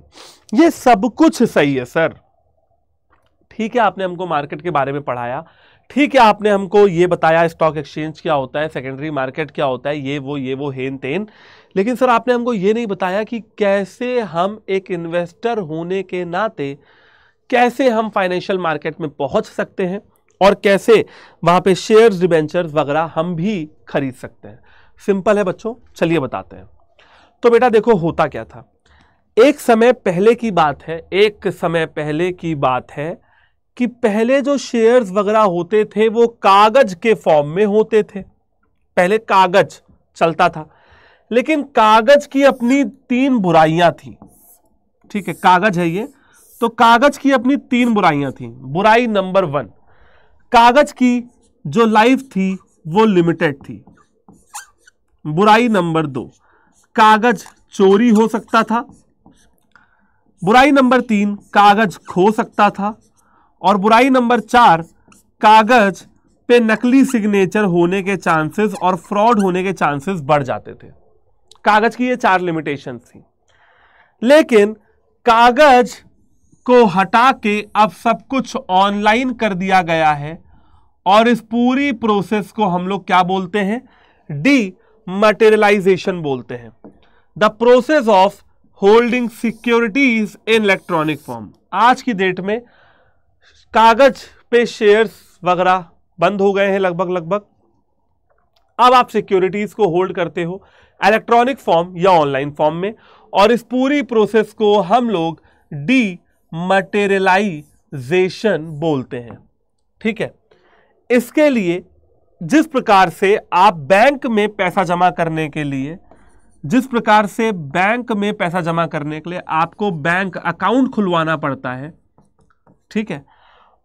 ये सब कुछ सही है सर, ठीक है, आपने हमको मार्केट के बारे में पढ़ाया, ठीक है, आपने हमको ये बताया स्टॉक एक्सचेंज क्या होता है, सेकेंडरी मार्केट क्या होता है, ये वो हेन तेन, लेकिन सर आपने हमको ये नहीं बताया कि कैसे हम एक इन्वेस्टर होने के नाते कैसे हम फाइनेंशियल मार्केट में पहुंच सकते हैं और कैसे वहां पे शेयर्स, डिबेंचर्स वगैरह हम भी खरीद सकते हैं। सिंपल है बच्चों, चलिए बताते हैं। तो बेटा देखो होता क्या था, एक समय पहले की बात है कि पहले जो शेयर्स वगैरह होते थे वो कागज के फॉर्म में होते थे। पहले कागज चलता था, लेकिन कागज की अपनी 3 बुराइयां थी, ठीक है, कागज है ये, तो कागज की अपनी 3 बुराइयां थी। बुराई नंबर 1, कागज की जो लाइफ थी वो लिमिटेड थी। बुराई नंबर 2, कागज चोरी हो सकता था। बुराई नंबर 3, कागज खो सकता था। और बुराई नंबर 4, कागज पे नकली सिग्नेचर होने के चांसेस और फ्रॉड होने के चांसेस बढ़ जाते थे। कागज की ये 4 लिमिटेशंस थी। लेकिन कागज को हटा के अब सब कुछ ऑनलाइन कर दिया गया है और इस पूरी प्रोसेस को हम लोग क्या बोलते हैं? डीमटेरियलाइजेशन बोलते हैं। The process of holding securities in electronic form. आज की डेट में कागज पे शेयर्स वगैरह बंद हो गए हैं लगभग। अब आप सिक्योरिटीज को होल्ड करते हो इलेक्ट्रॉनिक फॉर्म या ऑनलाइन फॉर्म में, और इस पूरी प्रोसेस को हम लोग डीमटेरियलाइजेशन बोलते हैं, ठीक है। इसके लिए जिस प्रकार से आप बैंक में पैसा जमा करने के लिए आपको बैंक अकाउंट खुलवाना पड़ता है, ठीक है,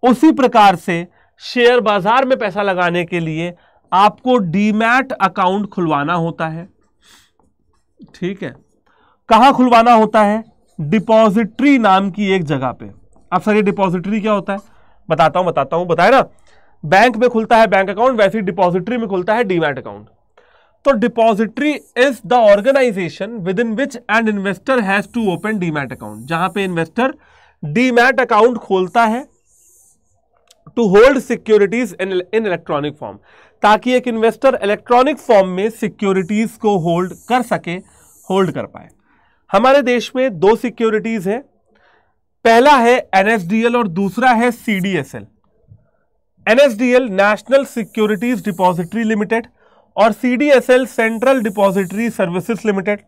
उसी प्रकार से शेयर बाजार में पैसा लगाने के लिए आपको डीमैट अकाउंट खुलवाना होता है, ठीक है। कहां खुलवाना होता है? डिपॉजिटरी नाम की एक जगह पे। अब सर ये डिपॉजिटरी क्या होता है? बताता हूं, बताया ना, बैंक में खुलता है बैंक अकाउंट, वैसे ही डिपॉजिटरी में खुलता है डीमैट अकाउंट। तो depository is the organisation within which an investor has to open demat account, जहां पे इन्वेस्टर डीमैट अकाउंट खोलता है to hold securities in electronic form, ताकि एक इन्वेस्टर इलेक्ट्रॉनिक फॉर्म में सिक्योरिटीज को होल्ड कर पाए। हमारे देश में दो सिक्योरिटीज है, पहला है एनएसडीएल और दूसरा है CDSL. NSDL National Securities Depository Limited और CDSL Central Depository Services Limited.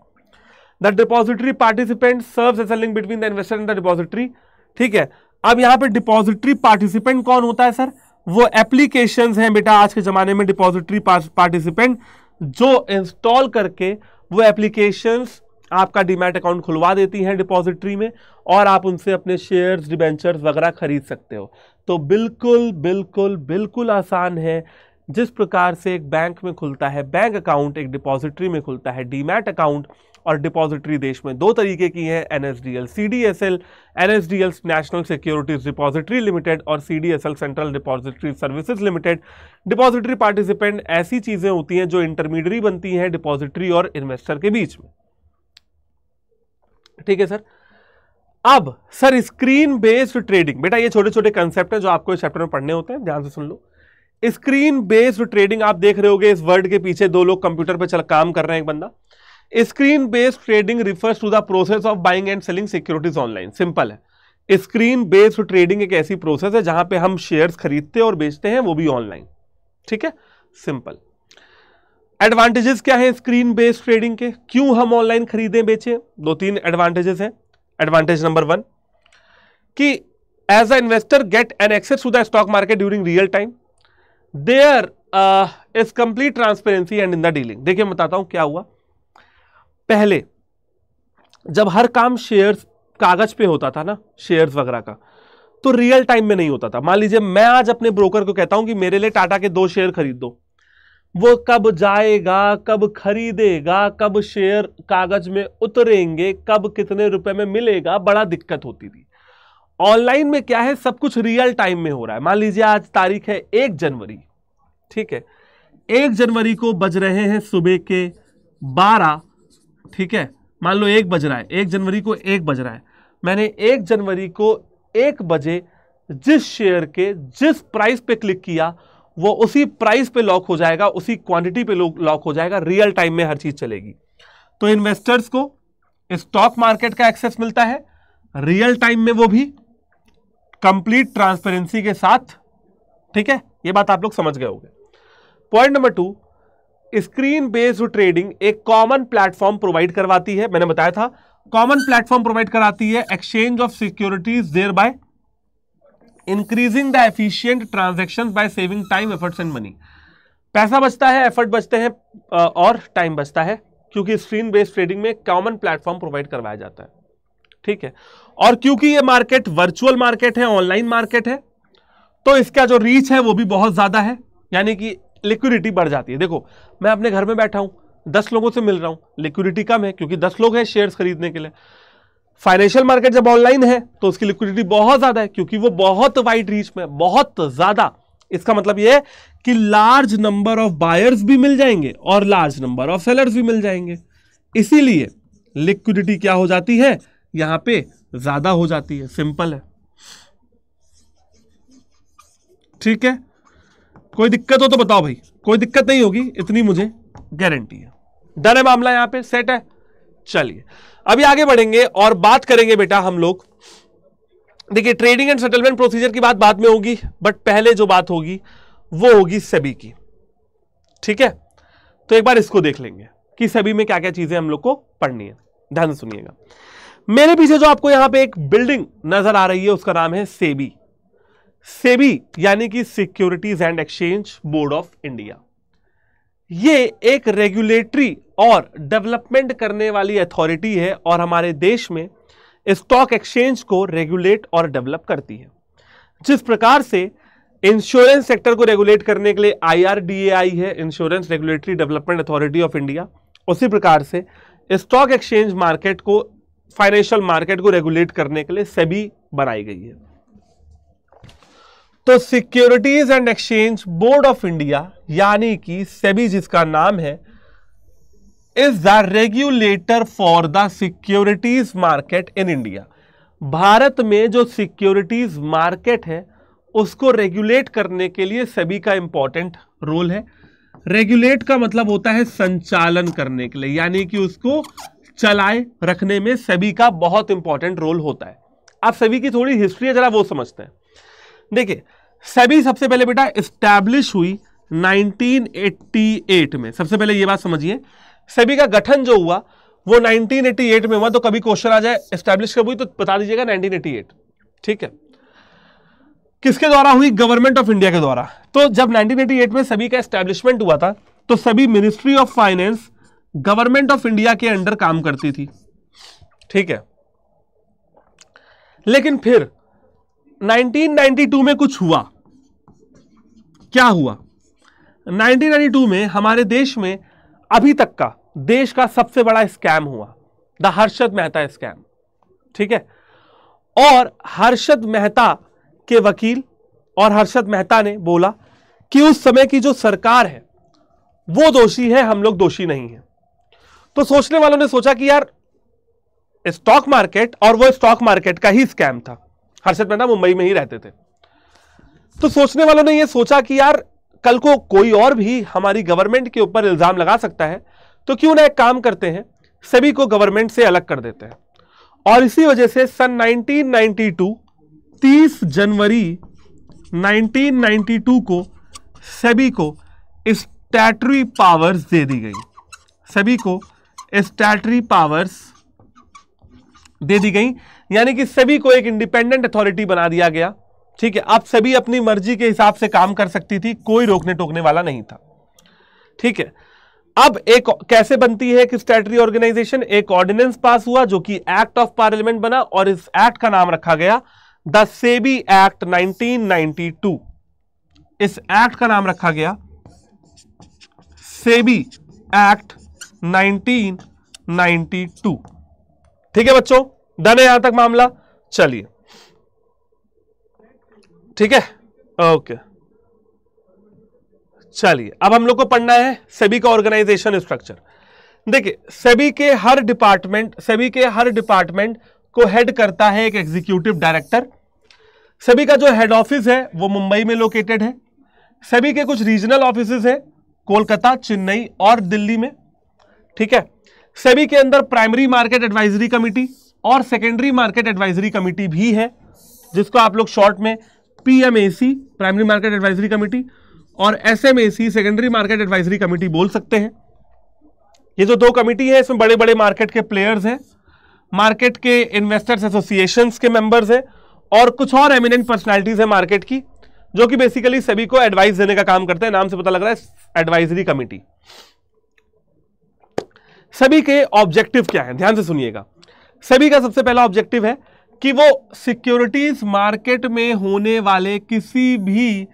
The depository participant serves as a link between the investor and the depository. ठीक है, अब यहां पे डिपॉजिटरी पार्टिसिपेंट कौन होता है सर? वो एप्लीकेशंस हैं बेटा आज के जमाने में डिपॉजिटरी पार्टिसिपेंट जो इंस्टॉल करके वो एप्लीकेशंस आपका डीमैट अकाउंट खुलवा देती हैं डिपॉजिटरी में, और आप उनसे अपने शेयर्स, डिबेंचर्स वगैरह खरीद सकते हो। तो बिल्कुल बिल्कुल बिल्कुल आसान है। जिस प्रकार से एक बैंक में खुलता है बैंक अकाउंट, एक डिपॉजिटरी में खुलता है डीमैट अकाउंट। और डिपॉजिटरी देश में दो तरीके की है, NSDL CDSL. NSDL National Securities Depository Limited और CDSL Central Depository Services Limited. Depository participant ऐसी चीजें होती हैं जो इंटरमीडियरी बनती हैं डिपॉजिटरी और इन्वेस्टर के बीच में। ठीक है सर। अब सर स्क्रीन बेस्ड ट्रेडिंग, बेटा ये छोटे छोटे कंसेप्ट हैं जो आपको इस चैप्टर में पढ़ने होते हैं, ध्यान से सुन लो। स्क्रीन बेस्ड ट्रेडिंग, आप देख रहे होगे इस वर्ड के पीछे दो लोग कंप्यूटर पे काम कर रहे हैं, एक बंदा। Screen based trading refers to the process of buying and selling securities online. Simple है, स्क्रीन बेस्ड ट्रेडिंग एक ऐसी प्रोसेस है जहां पे हम शेयर्स खरीदते और बेचते हैं, वो भी ऑनलाइन। ठीक है, सिंपल। एडवांटेजेस क्या है स्क्रीन बेस्ड ट्रेडिंग के, क्यों हम ऑनलाइन खरीदें बेचें? दो तीन एडवांटेजेस हैं। एडवांटेज नंबर 1 कि as a investor get an access to the stock market during real time, there is complete transparency and in the dealing. देखिए मैं बताता हूं क्या हुआ। पहले जब हर काम शेयर्स कागज पे होता था ना, शेयर्स वगैरह का, तो रियल टाइम में नहीं होता था। मान लीजिए मैं आज अपने ब्रोकर को कहता हूं कि मेरे लिए टाटा के 2 शेयर खरीद दो, वो कब जाएगा, कब खरीदेगा, कब शेयर कागज में उतरेंगे, कब कितने रुपए में मिलेगा, बड़ा दिक्कत होती थी। ऑनलाइन में क्या है, सब कुछ रियल टाइम में हो रहा है। मान लीजिए आज तारीख है 1 जनवरी, ठीक है, 1 जनवरी को बज रहे हैं सुबह के 12, ठीक है, मान लो 1 बज रहा है, 1 जनवरी को 1 बज रहा है। मैंने 1 जनवरी को 1 बजे जिस शेयर के जिस प्राइस पे क्लिक किया वो उसी प्राइस पे लॉक हो जाएगा, उसी क्वांटिटी पे लॉक हो जाएगा, रियल टाइम में हर चीज चलेगी। तो इन्वेस्टर्स को स्टॉक मार्केट का एक्सेस मिलता है रियल टाइम में, वो भी कंप्लीट ट्रांसपेरेंसी के साथ। ठीक है, ये बात आप लोग समझ गए होंगे। Point number 2, screen based trading एक कॉमन प्लेटफॉर्म प्रोवाइड करवाती है। मैंने बताया था कॉमन प्लेटफॉर्म प्रोवाइड कराती है exchange of securities, thereby increasing the efficient transactions by saving time, efforts and money. पैसा बचता है, एफर्ट बचते हैं और टाइम बचता है, क्योंकि स्क्रीन बेस्ड ट्रेडिंग में कॉमन प्लेटफॉर्म प्रोवाइड करवाया जाता है। ठीक है, और क्योंकि ये मार्केट वर्चुअल मार्केट है, ऑनलाइन मार्केट है, तो इसका जो रीच है वो भी बहुत ज्यादा है, यानी कि लिक्विडिटी बढ़ जाती है। देखो मैं अपने घर में बैठा हूं, 10 लोगों से मिल रहा हूं, लिक्विडिटी कम है क्योंकि 10 लोग हैं शेयर्स खरीदने के लिए। फाइनेंशियल मार्केट जब ऑनलाइन है तो उसकी लिक्विडिटी बहुत ज्यादा है, क्योंकि वो बहुत वाइड रीच में, बहुत ज्यादा। इसका मतलब यह है कि लार्ज नंबर ऑफ बायर्स भी मिल जाएंगे और लार्ज नंबर ऑफ सेलर्स भी मिल जाएंगे, इसीलिए लिक्विडिटी क्या हो जाती है, यहां पे ज्यादा हो जाती है। सिंपल है। ठीक है, कोई दिक्कत हो तो बताओ भाई, कोई दिक्कत नहीं होगी इतनी मुझे गारंटी है। डन है मामला, यहां पे सेट है। चलिए अभी आगे बढ़ेंगे और बात करेंगे बेटा हम लोग। देखिए ट्रेडिंग एंड सेटलमेंट प्रोसीजर की बात बाद में होगी, बट पहले जो बात होगी वो होगी सेबी की। ठीक है, तो एक बार इसको देख लेंगे कि सेबी में क्या क्या चीजें हम लोग को पढ़नी है। ध्यान से सुनिएगा। मेरे पीछे जो आपको यहां पे एक बिल्डिंग नजर आ रही है उसका नाम है सेबी। सेबी यानी कि securities and exchange board of India. ये एक रेगुलेटरी और डेवलपमेंट करने वाली अथॉरिटी है और हमारे देश में स्टॉक एक्सचेंज को रेगुलेट और डेवलप करती है। जिस प्रकार से इंश्योरेंस सेक्टर को रेगुलेट करने के लिए IRDAI है, insurance regulatory development authority of India, उसी प्रकार से स्टॉक एक्सचेंज मार्केट को, फाइनेंशियल मार्केट को रेगुलेट करने के लिए सेबी बनाई गई है। तो securities and exchange board of India यानी कि सेबी जिसका नाम है, is the regulator for the securities market in India. Bharat में जो सिक्योरिटीज मार्केट है उसको रेगुलेट करने के लिए सेबी का इंपॉर्टेंट रोल है। रेगुलेट का मतलब होता है संचालन करने के लिए, यानी कि उसको चलाए रखने में सेबी का बहुत इंपॉर्टेंट रोल होता है। आप सेबी की थोड़ी हिस्ट्री है, जरा वो समझते हैं। देखिए, सेबी सबसे पहले बेटा एस्टैब्लिश हुई 1988 में। सबसे पहले ये बात समझिए, सेबी का गठन जो हुआ वो 1988 में हुआ। तो कभी क्वेश्चन आ जाए एस्टैब्लिश कब हुई तो बता दीजिएगा 1988, ठीक है। किसके द्वारा हुई? गवर्नमेंट ऑफ इंडिया के द्वारा। तो जब 1988 में सेबी का एस्टैब्लिशमेंट हुआ था तो SEBI ministry of finance government of India के अंडर काम करती थी, ठीक है। लेकिन फिर 1992 में कुछ हुआ। क्या हुआ? 1992 में हमारे देश में अभी तक का देश का सबसे बड़ा स्कैम हुआ, द हर्षद मेहता स्कैम, ठीक है। और हर्षद मेहता के वकील और हर्षद मेहता ने बोला कि उस समय की जो सरकार है वो दोषी है, हम लोग दोषी नहीं है। तो सोचने वालों ने सोचा कि यार स्टॉक मार्केट, और वो स्टॉक मार्केट का ही स्कैम था। हर्षद मेहता मुंबई में ही रहते थे। तो सोचने वालों ने यह सोचा कि यार कल को कोई और भी हमारी गवर्नमेंट के ऊपर इल्जाम लगा सकता है, तो क्यों ना एक काम करते हैं, सेबी को गवर्नमेंट से अलग कर देते हैं। और इसी वजह से सन 1992 30 जनवरी 1992 को सेबी को स्टैट्यूटरी पावर्स दे दी गई। सेबी को स्टैट्यूटरी पावर्स दे दी गई, यानी कि सेबी को एक इंडिपेंडेंट अथॉरिटी बना दिया गया, ठीक है। अब सेबी अपनी मर्जी के हिसाब से काम कर सकती थी, कोई रोकने टोकने वाला नहीं था, ठीक है। अब एक कैसे बनती है एक स्टैट्यूटरी ऑर्गेनाइजेशन? एक ऑर्डिनेंस पास हुआ जो कि एक्ट ऑफ पार्लियामेंट बना, और इस एक्ट का नाम रखा गया द सेबी एक्ट 1992। इस एक्ट का नाम रखा गया सेबी एक्ट 1992, ठीक है बच्चों। डन है यहां तक मामला? चलिए, ठीक है, ओके। चलिए, अब हम लोग को पढ़ना है सेबी का ऑर्गेनाइजेशन स्ट्रक्चर। देखिए, सेबी के हर डिपार्टमेंट को हेड करता है एक एग्जीक्यूटिव डायरेक्टर। सेबी का जो हेड ऑफिस है वो मुंबई में लोकेटेड है। सेबी के कुछ रीजनल ऑफिसेज है कोलकाता, चेन्नई और दिल्ली में, ठीक है। सेबी के अंदर प्राइमरी मार्केट एडवाइजरी कमिटी और सेकेंडरी मार्केट एडवाइजरी कमिटी भी है, जिसको आप लोग शॉर्ट में पीएमएसी प्राइमरी मार्केट एडवाइजरी कमिटी और SMAC secondary market advisory committee बोल सकते हैं। ये जो दो कमिटी है इसमें बड़े बड़े मार्केट के प्लेयर्स हैं, मार्केट के इन्वेस्टर्स एसोसिएशंस के मेंबर्स हैं और कुछ और एमिनेंट पर्सनालिटीज है मार्केट की, जो कि बेसिकली सेबी को एडवाइस देने का काम करते हैं। नाम से पता लग रहा है एडवाइजरी कमिटी। सेबी के ऑब्जेक्टिव क्या है, ध्यान से सुनिएगा। सेबी का सबसे पहला ऑब्जेक्टिव है कि वो सिक्योरिटीज मार्केट में होने वाले किसी भी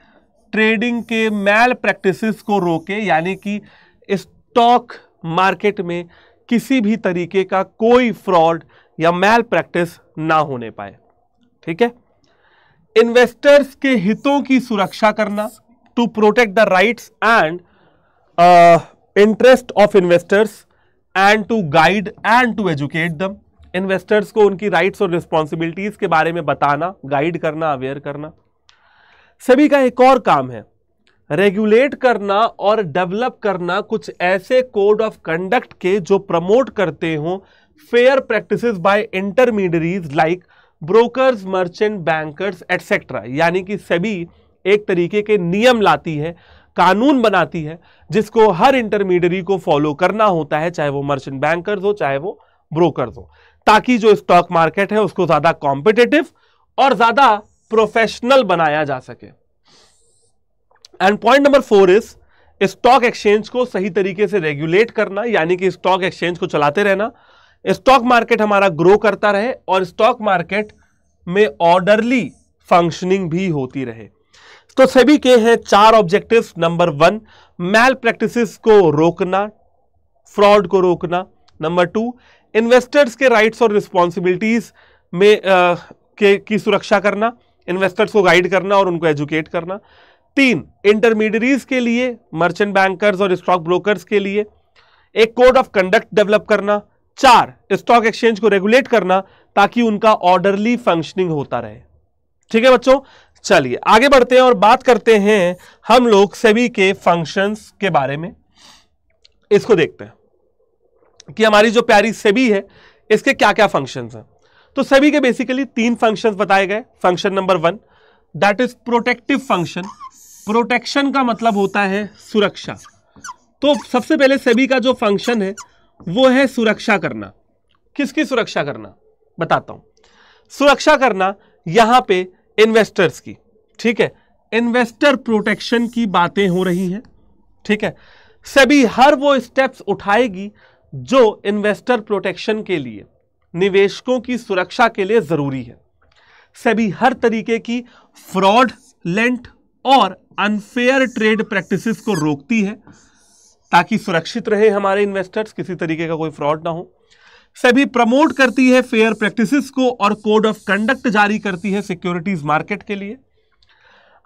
ट्रेडिंग के मैल प्रैक्टिसेस को रोके, यानी कि स्टॉक मार्केट में किसी भी तरीके का कोई फ्रॉड या मैल प्रैक्टिस ना होने पाए, ठीक है। इन्वेस्टर्स के हितों की सुरक्षा करना, to protect the rights and interest of investors and to guide and to educate them. Investors को उनकी राइट्स और रिस्पॉन्सिबिलिटीज के बारे में बताना, गाइड करना, अवेयर करना। सेबी का एक और काम है रेगुलेट करना और डेवलप करना कुछ ऐसे कोड ऑफ कंडक्ट के जो प्रमोट करते हो fair practices by intermediaries like brokers, merchant bankers etcetera. यानी कि सेबी एक तरीके के नियम लाती है, कानून बनाती है, जिसको हर इंटरमीडियरी को फॉलो करना होता है, चाहे वो मर्चेंट बैंकर्स हो चाहे वो ब्रोकर्स हो, ताकि जो स्टॉक मार्केट है उसको ज्यादा कॉम्पिटिटिव और ज्यादा प्रोफेशनल बनाया जा सके। And point number 4 is stock exchange को सही तरीके से रेगुलेट करना, यानी कि स्टॉक एक्सचेंज को चलाते रहना, स्टॉक मार्केट हमारा ग्रो करता रहे और स्टॉक मार्केट में ऑर्डरली फंक्शनिंग भी होती रहे। तो सेबी के हैं 4 ऑब्जेक्टिव्स। नंबर 1 मैल प्रैक्टिसेस को रोकना, फ्रॉड को रोकना। नंबर 2 इन्वेस्टर्स के राइट्स और रिस्पॉन्सिबिलिटीज में की सुरक्षा करना, इन्वेस्टर्स को गाइड करना और उनको एजुकेट करना। 3 इंटरमीडियरीज के लिए, मर्चेंट बैंकर्स और स्टॉक ब्रोकर्स के लिए एक कोड ऑफ कंडक्ट डेवलप करना, 4 स्टॉक एक्सचेंज को रेगुलेट करना ताकि उनका ऑर्डरली फंक्शनिंग होता रहे। ठीक है बच्चों, चलिए आगे बढ़ते हैं और बात करते हैं हम लोग सेबी के फंक्शंस के बारे में। इसको देखते हैं कि हमारी जो प्यारी सेबी है इसके क्या क्या फंक्शंस हैं। तो सेबी के बेसिकली 3 फंक्शंस बताए गए। Function number 1 that is protective function. Protection का मतलब होता है सुरक्षा। तो सबसे पहले सेबी का जो फंक्शन है वो है सुरक्षा करना। किसकी सुरक्षा करना बताता हूं। सुरक्षा करना यहां पे इन्वेस्टर्स की। ठीक है, इन्वेस्टर प्रोटेक्शन की बातें हो रही हैं। ठीक है, सेबी हर वो स्टेप्स उठाएगी जो इन्वेस्टर प्रोटेक्शन के लिए, निवेशकों की सुरक्षा के लिए जरूरी है। सेबी हर तरीके की फ्रॉडलेंट और अनफेयर ट्रेड प्रैक्टिसेस को रोकती है ताकि सुरक्षित रहे हमारे इन्वेस्टर्स, किसी तरीके का कोई फ्रॉड ना हो। सेबी प्रमोट करती है फेयर प्रैक्टिसेस को और कोड ऑफ कंडक्ट जारी करती है सिक्योरिटीज मार्केट के लिए।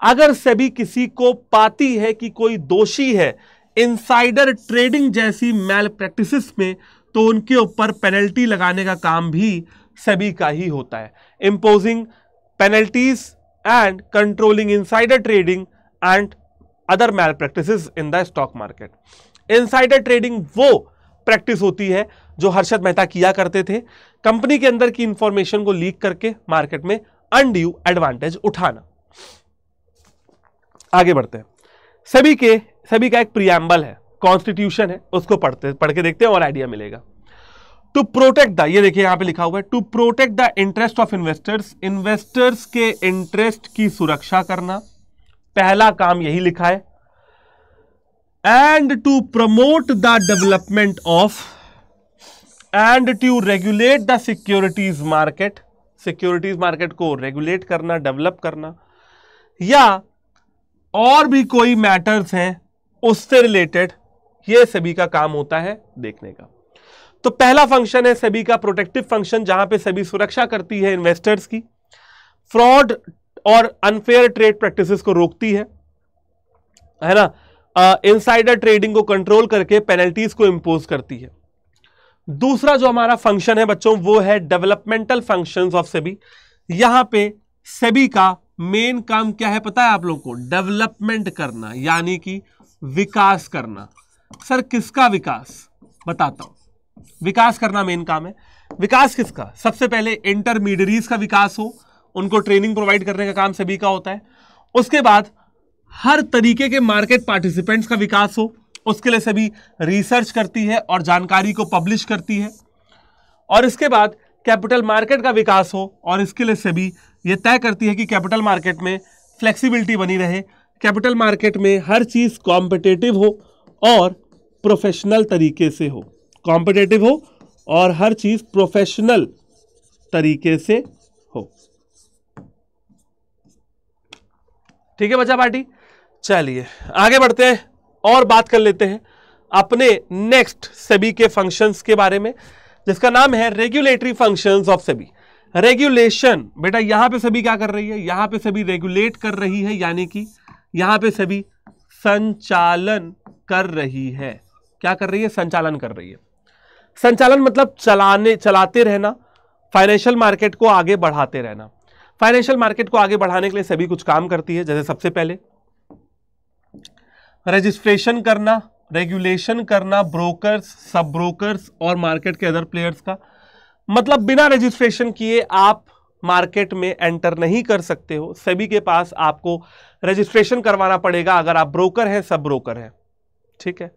अगर सेबी किसी को पाती है कि कोई दोषी है इनसाइडर ट्रेडिंग जैसी मैल प्रैक्टिसेस में, तो उनके ऊपर पेनल्टी लगाने का काम भी सेबी का ही होता है। Imposing penalties and controlling insider trading and other malpractices in the stock market. Insider trading वो प्रैक्टिस होती है जो हर्षद मेहता किया करते थे, कंपनी के अंदर की इंफॉर्मेशन को लीक करके मार्केट में अनड्यू एडवांटेज उठाना। आगे बढ़ते हैं। सेबी का एक प्रीएम्बल है, कॉन्स्टिट्यूशन है, उसको पढ़ के देखते हैं और आइडिया मिलेगा। टू प्रोटेक्ट द, ये देखिए यहां पे लिखा हुआ है, to protect the interest of investors, investors के इंटरेस्ट की सुरक्षा करना, पहला काम यही लिखा है। And to promote the development of and to regulate the securities market, securities market को रेगुलेट करना, डेवलप करना, या और भी कोई मैटर्स हैं उससे रिलेटेड, ये सेबी का काम होता है देखने का। तो पहला फंक्शन है सेबी का प्रोटेक्टिव फंक्शन, जहां पे सेबी सुरक्षा करती है इन्वेस्टर्स की, फ्रॉड और अनफेयर ट्रेड प्रैक्टिसेस को रोकती है ना, इनसाइडर ट्रेडिंग को कंट्रोल करके पेनल्टीज को इंपोज करती है। दूसरा जो हमारा फंक्शन है बच्चों वो है डेवलपमेंटल फंक्शंस ऑफ सेबी। यहां पे सेबी का मेन काम क्या है पता है आप लोगों को? डेवलपमेंट करना, यानी कि विकास करना। सर किसका विकास? बताता हूं। विकास करना मेन काम है। विकास किसका? सबसे पहले इंटरमीडियरीज का विकास हो, उनको ट्रेनिंग प्रोवाइड करने का काम सेबी का होता है। उसके बाद हर तरीके के मार्केट पार्टिसिपेंट्स का विकास हो, उसके लिए सेबी रिसर्च करती है और जानकारी को पब्लिश करती है। और इसके बाद कैपिटल मार्केट का विकास हो, और इसके लिए सेबी ये तय करती है कि कैपिटल मार्केट में फ्लेक्सिबिलिटी बनी रहे, कैपिटल मार्केट में हर चीज कॉम्पिटिटिव हो और प्रोफेशनल तरीके से हो, कॉम्पिटिटिव हो और हर चीज प्रोफेशनल तरीके से हो। ठीक है बच्चा पार्टी, चलिए आगे बढ़ते हैं और बात कर लेते हैं अपने नेक्स्ट सेबी के फंक्शंस के बारे में, जिसका नाम है regulatory functions of SEBI. Regulation, बेटा यहां पे सेबी क्या कर रही है? यहां पे सेबी रेगुलेट कर रही है, यानी कि यहां पे सेबी संचालन कर रही है। क्या कर रही है? संचालन कर रही है। संचालन मतलब चलाते रहना, फाइनेंशियल मार्केट को आगे बढ़ाते रहना। फाइनेंशियल मार्केट को आगे बढ़ाने के लिए सेबी कुछ काम करती है, जैसे सबसे पहले रजिस्ट्रेशन करना, रेगुलेशन करना ब्रोकर्स, सब ब्रोकर्स और मार्केट के अदर प्लेयर्स का। मतलब बिना रजिस्ट्रेशन किए आप मार्केट में एंटर नहीं कर सकते हो, सेबी के पास आपको रजिस्ट्रेशन करवाना पड़ेगा अगर आप ब्रोकर हैं, सब ब्रोकर हैं। ठीक है।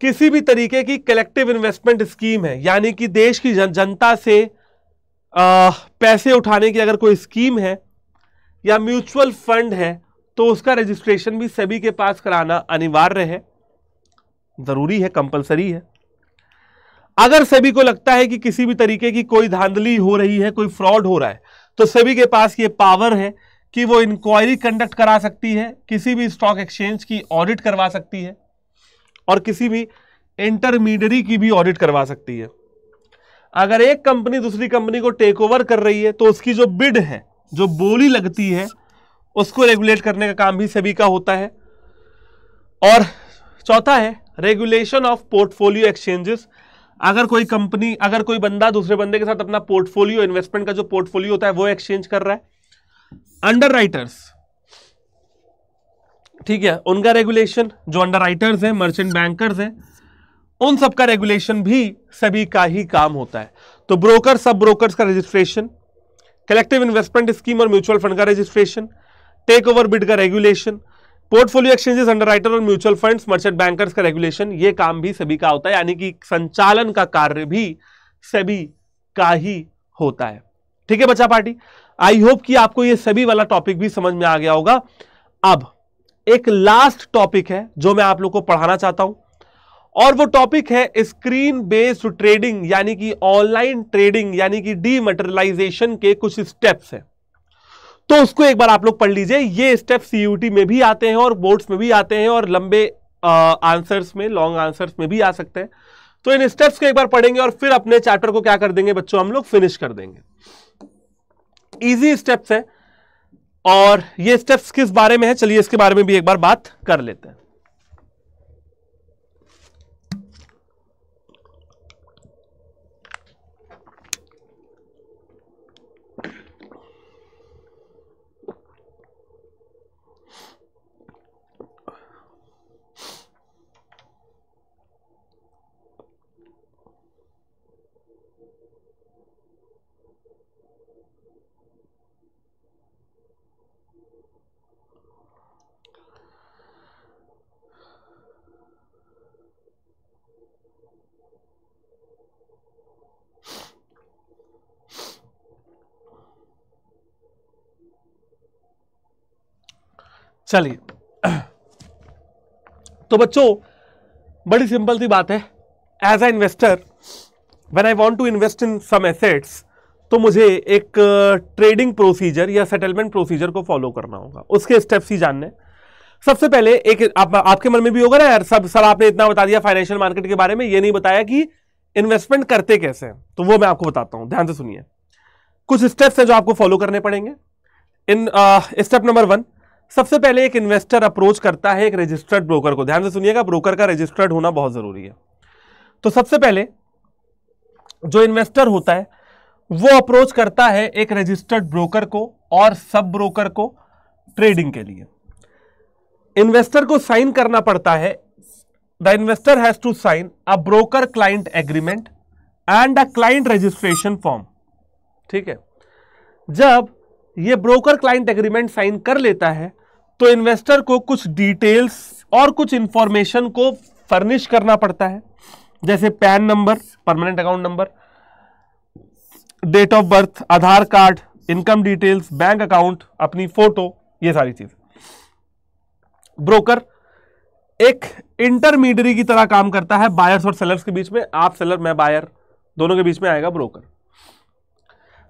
किसी भी तरीके की कलेक्टिव इन्वेस्टमेंट स्कीम है, यानी कि देश की जनता से पैसे उठाने की अगर कोई स्कीम है या म्यूचुअल फंड है, तो उसका रजिस्ट्रेशन भी सेबी के पास कराना अनिवार्य है, जरूरी है, कंपलसरी है। अगर सेबी को लगता है कि किसी भी तरीके की कोई धांधली हो रही है, कोई फ्रॉड हो रहा है, तो सेबी के पास ये पावर है कि वो इंक्वायरी कंडक्ट करा सकती है, किसी भी स्टॉक एक्सचेंज की ऑडिट करवा सकती है और किसी भी इंटरमीडियरी की भी ऑडिट करवा सकती है। अगर एक कंपनी दूसरी कंपनी को टेक ओवर कर रही है, तो उसकी जो बिड है, जो बोली लगती है, उसको रेगुलेट करने का काम भी सेबी का होता है। और चौथा है रेगुलेशन ऑफ पोर्टफोलियो एक्सचेंजेस। अगर कोई कंपनी, अगर कोई बंदा दूसरे बंदे के साथ अपना पोर्टफोलियो, इन्वेस्टमेंट का जो पोर्टफोलियो होता है वो एक्सचेंज कर रहा है। अंडर राइटर्स, ठीक है, उनका रेगुलेशन, जो अंडर राइटर्स है, मर्चेंट बैंकर्स हैं, उन सबका रेगुलेशन भी सभी का ही काम होता है। तो ब्रोकर, सब ब्रोकर्स का रजिस्ट्रेशन, कलेक्टिव इन्वेस्टमेंट स्कीम और म्यूचुअल फंड का रजिस्ट्रेशन, टेक ओवर बिड का regulation, portfolio exchanges, under writer और म्यूचुअल फंड्स, मर्चेंट बैंकर्स का रेगुलेशन, ये काम भी सभी का होता है। यानी कि संचालन का कार्य भी सभी का ही होता है। ठीक है बच्चा पार्टी, आई होप कि आपको ये सभी वाला टॉपिक भी समझ में आ गया होगा। अब एक लास्ट टॉपिक है जो मैं आप लोग को पढ़ाना चाहता हूं, और वो टॉपिक है स्क्रीन बेस्ड ट्रेडिंग, यानी कि ऑनलाइन ट्रेडिंग, यानी कि डीमैटेरियलाइजेशन के कुछ स्टेप्स हैं। तो उसको एक बार आप लोग पढ़ लीजिए। ये स्टेप सीयूटी में भी आते हैं और बोर्ड्स में भी आते हैं और लंबे आंसर्स में, लॉन्ग आंसर्स में भी आ सकते हैं। तो इन स्टेप्स को एक बार पढ़ेंगे और फिर अपने चैप्टर को क्या कर देंगे बच्चों, हम लोग फिनिश कर देंगे। इजी स्टेप्स है, और ये स्टेप्स किस बारे में है, चलिए इसके बारे में भी एक बार बात कर लेते हैं। चलिए, तो बच्चों बड़ी सिंपल सी बात है। As a investor, when I want to invest in some assets, तो मुझे एक ट्रेडिंग प्रोसीजर या सेटलमेंट प्रोसीजर को फॉलो करना होगा। उसके स्टेप्स ही जानने। सबसे पहले एक आपके मन में भी होगा ना यार, सर आपने इतना बता दिया फाइनेंशियल मार्केट के बारे में, ये नहीं बताया कि इन्वेस्टमेंट करते कैसे हैं। तो वो मैं आपको बताता हूं, ध्यान से सुनिए। कुछ स्टेप्स हैं जो आपको फॉलो करने पड़ेंगे। इन स्टेप नंबर 1, सबसे पहले एक इन्वेस्टर अप्रोच करता है एक रजिस्टर्ड ब्रोकर को। ध्यान से सुनिएगा, ब्रोकर का रजिस्टर्ड होना बहुत जरूरी है। तो सबसे पहले जो इन्वेस्टर होता है वो अप्रोच करता है एक रजिस्टर्ड ब्रोकर को और सब ब्रोकर को ट्रेडिंग के लिए। इन्वेस्टर को साइन करना पड़ता है, the investor has to sign a broker client agreement and a client registration form. ठीक है, जब ये ब्रोकर क्लाइंट एग्रीमेंट साइन कर लेता है तो इन्वेस्टर को कुछ डिटेल्स और कुछ इंफॉर्मेशन को फर्निश करना पड़ता है, जैसे PAN number, permanent account number, date of birth, Aadhaar card, income details, bank account, अपनी फोटो, ये सारी चीज। ब्रोकर एक इंटरमीडियरी की तरह काम करता है बायर्स और सेलर्स के बीच में। आप सेलर, मैं बायर, दोनों के बीच में आएगा ब्रोकर।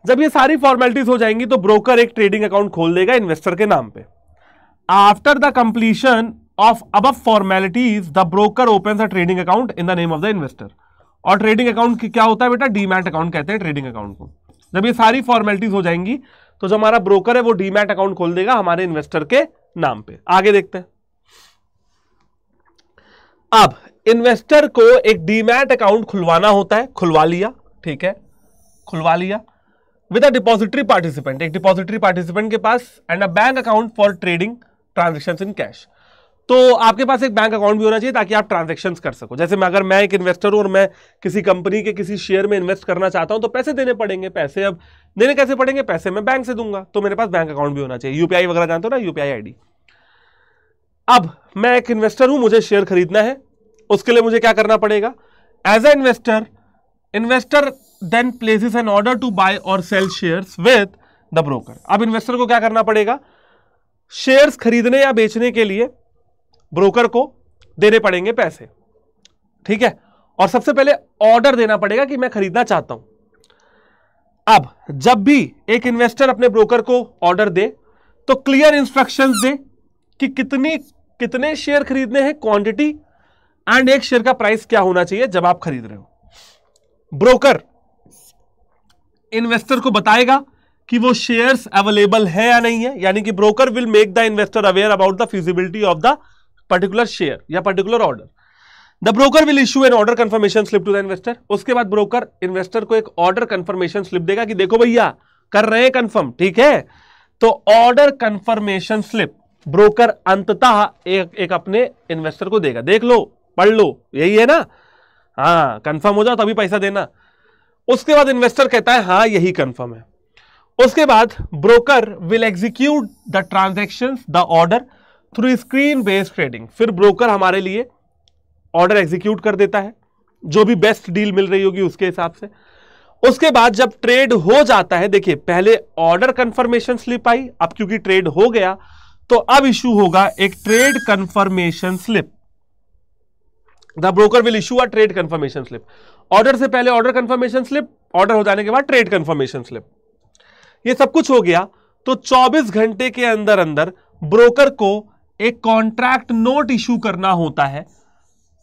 जब ये सारी फॉर्मेलिटीज हो जाएंगी तो ब्रोकर एक ट्रेडिंग अकाउंट खोल देगा इन्वेस्टर के नाम पे। After the completion of above formalities, the broker opens a trading account in the name of the investor. और ट्रेडिंग अकाउंट क्या होता है बेटा, डीमैट अकाउंट कहते हैं ट्रेडिंग अकाउंट को। जब ये सारी फॉर्मेलिटीज हो जाएंगी तो जो हमारा ब्रोकर है वो डीमैट अकाउंट खोल देगा हमारे इन्वेस्टर के नाम पे। आगे देखते हैं। अब इन्वेस्टर को एक डीमैट अकाउंट खुलवाना होता है, खुलवा लिया, ठीक है, खुलवा लिया विद अ डिपॉजिटरी पार्टिसिपेंट, एक डिपॉजिटरी पार्टिसिपेंट के पास, and a bank account for trading transactions in cash. तो आपके पास एक बैंक अकाउंट भी होना चाहिए ताकि आप ट्रांजैक्शंस कर सको। जैसे अगर मैं एक इन्वेस्टर हूं और मैं किसी कंपनी के किसी शेयर में इन्वेस्ट करना चाहता हूं तो पैसे देने पड़ेंगे। पैसे अब देने कैसे पड़ेंगे, पैसे मैं बैंक से दूंगा, तो मेरे पास बैंक अकाउंट भी होना चाहिए। यूपीआई वगैरह जानते हो ना, यूपीआई आईडी। अब मैं एक इन्वेस्टर हूं, मुझे शेयर खरीदना है, उसके लिए मुझे क्या करना पड़ेगा, as a investor then places an order to buy और sell shares with the broker. अब इन्वेस्टर को क्या करना पड़ेगा, शेयर्स खरीदने या बेचने के लिए ब्रोकर को देने पड़ेंगे पैसे, ठीक है, और सबसे पहले ऑर्डर देना पड़ेगा कि मैं खरीदना चाहता हूं। अब जब भी एक इन्वेस्टर अपने ब्रोकर को ऑर्डर दे तो क्लियर इंस्ट्रक्शंस दे कि कितने शेयर खरीदने हैं, क्वांटिटी, एंड एक शेयर का प्राइस क्या होना चाहिए जब आप खरीद रहे हो। ब्रोकर इन्वेस्टर को बताएगा कि वो शेयर्स अवेलेबल है या नहीं है, यानी कि broker will make the investor aware about the feasibility of the particular share या particular order. The broker will issue an order confirmation slip to the investor. उसके बाद ब्रोकर इन्वेस्टर को एक ऑर्डर कंफर्मेशन स्लिप देगा कि देखो भैया कर रहे हैं कंफर्म, ठीक है। तो ऑर्डर कंफर्मेशन स्लिप ब्रोकर अंततः एक अपने इन्वेस्टर को देगा, देख लो पढ़ लो, यही है ना, हाँ कंफर्म हो जाओ तभी पैसा देना। उसके बाद इन्वेस्टर कहता है हाँ यही कंफर्म है। उसके बाद broker will execute the transactions the order through screen based trading. फिर ब्रोकर हमारे लिए ऑर्डर एग्जीक्यूट कर देता है, जो भी बेस्ट डील मिल रही होगी उसके हिसाब से। उसके बाद जब ट्रेड हो जाता है, देखिए पहले ऑर्डर कंफर्मेशन स्लिप आई, अब क्योंकि ट्रेड हो गया तो अब इशू होगा एक trade confirmation slip. The broker will issue a trade confirmation slip. Order से पहले ऑर्डर कंफर्मेशन स्लिप, ऑर्डर हो जाने के बाद ट्रेड कंफर्मेशन स्लिप। ये सब कुछ हो गया तो 24 घंटे के अंदर अंदर ब्रोकर को एक कॉन्ट्रैक्ट नोट इशू करना होता है।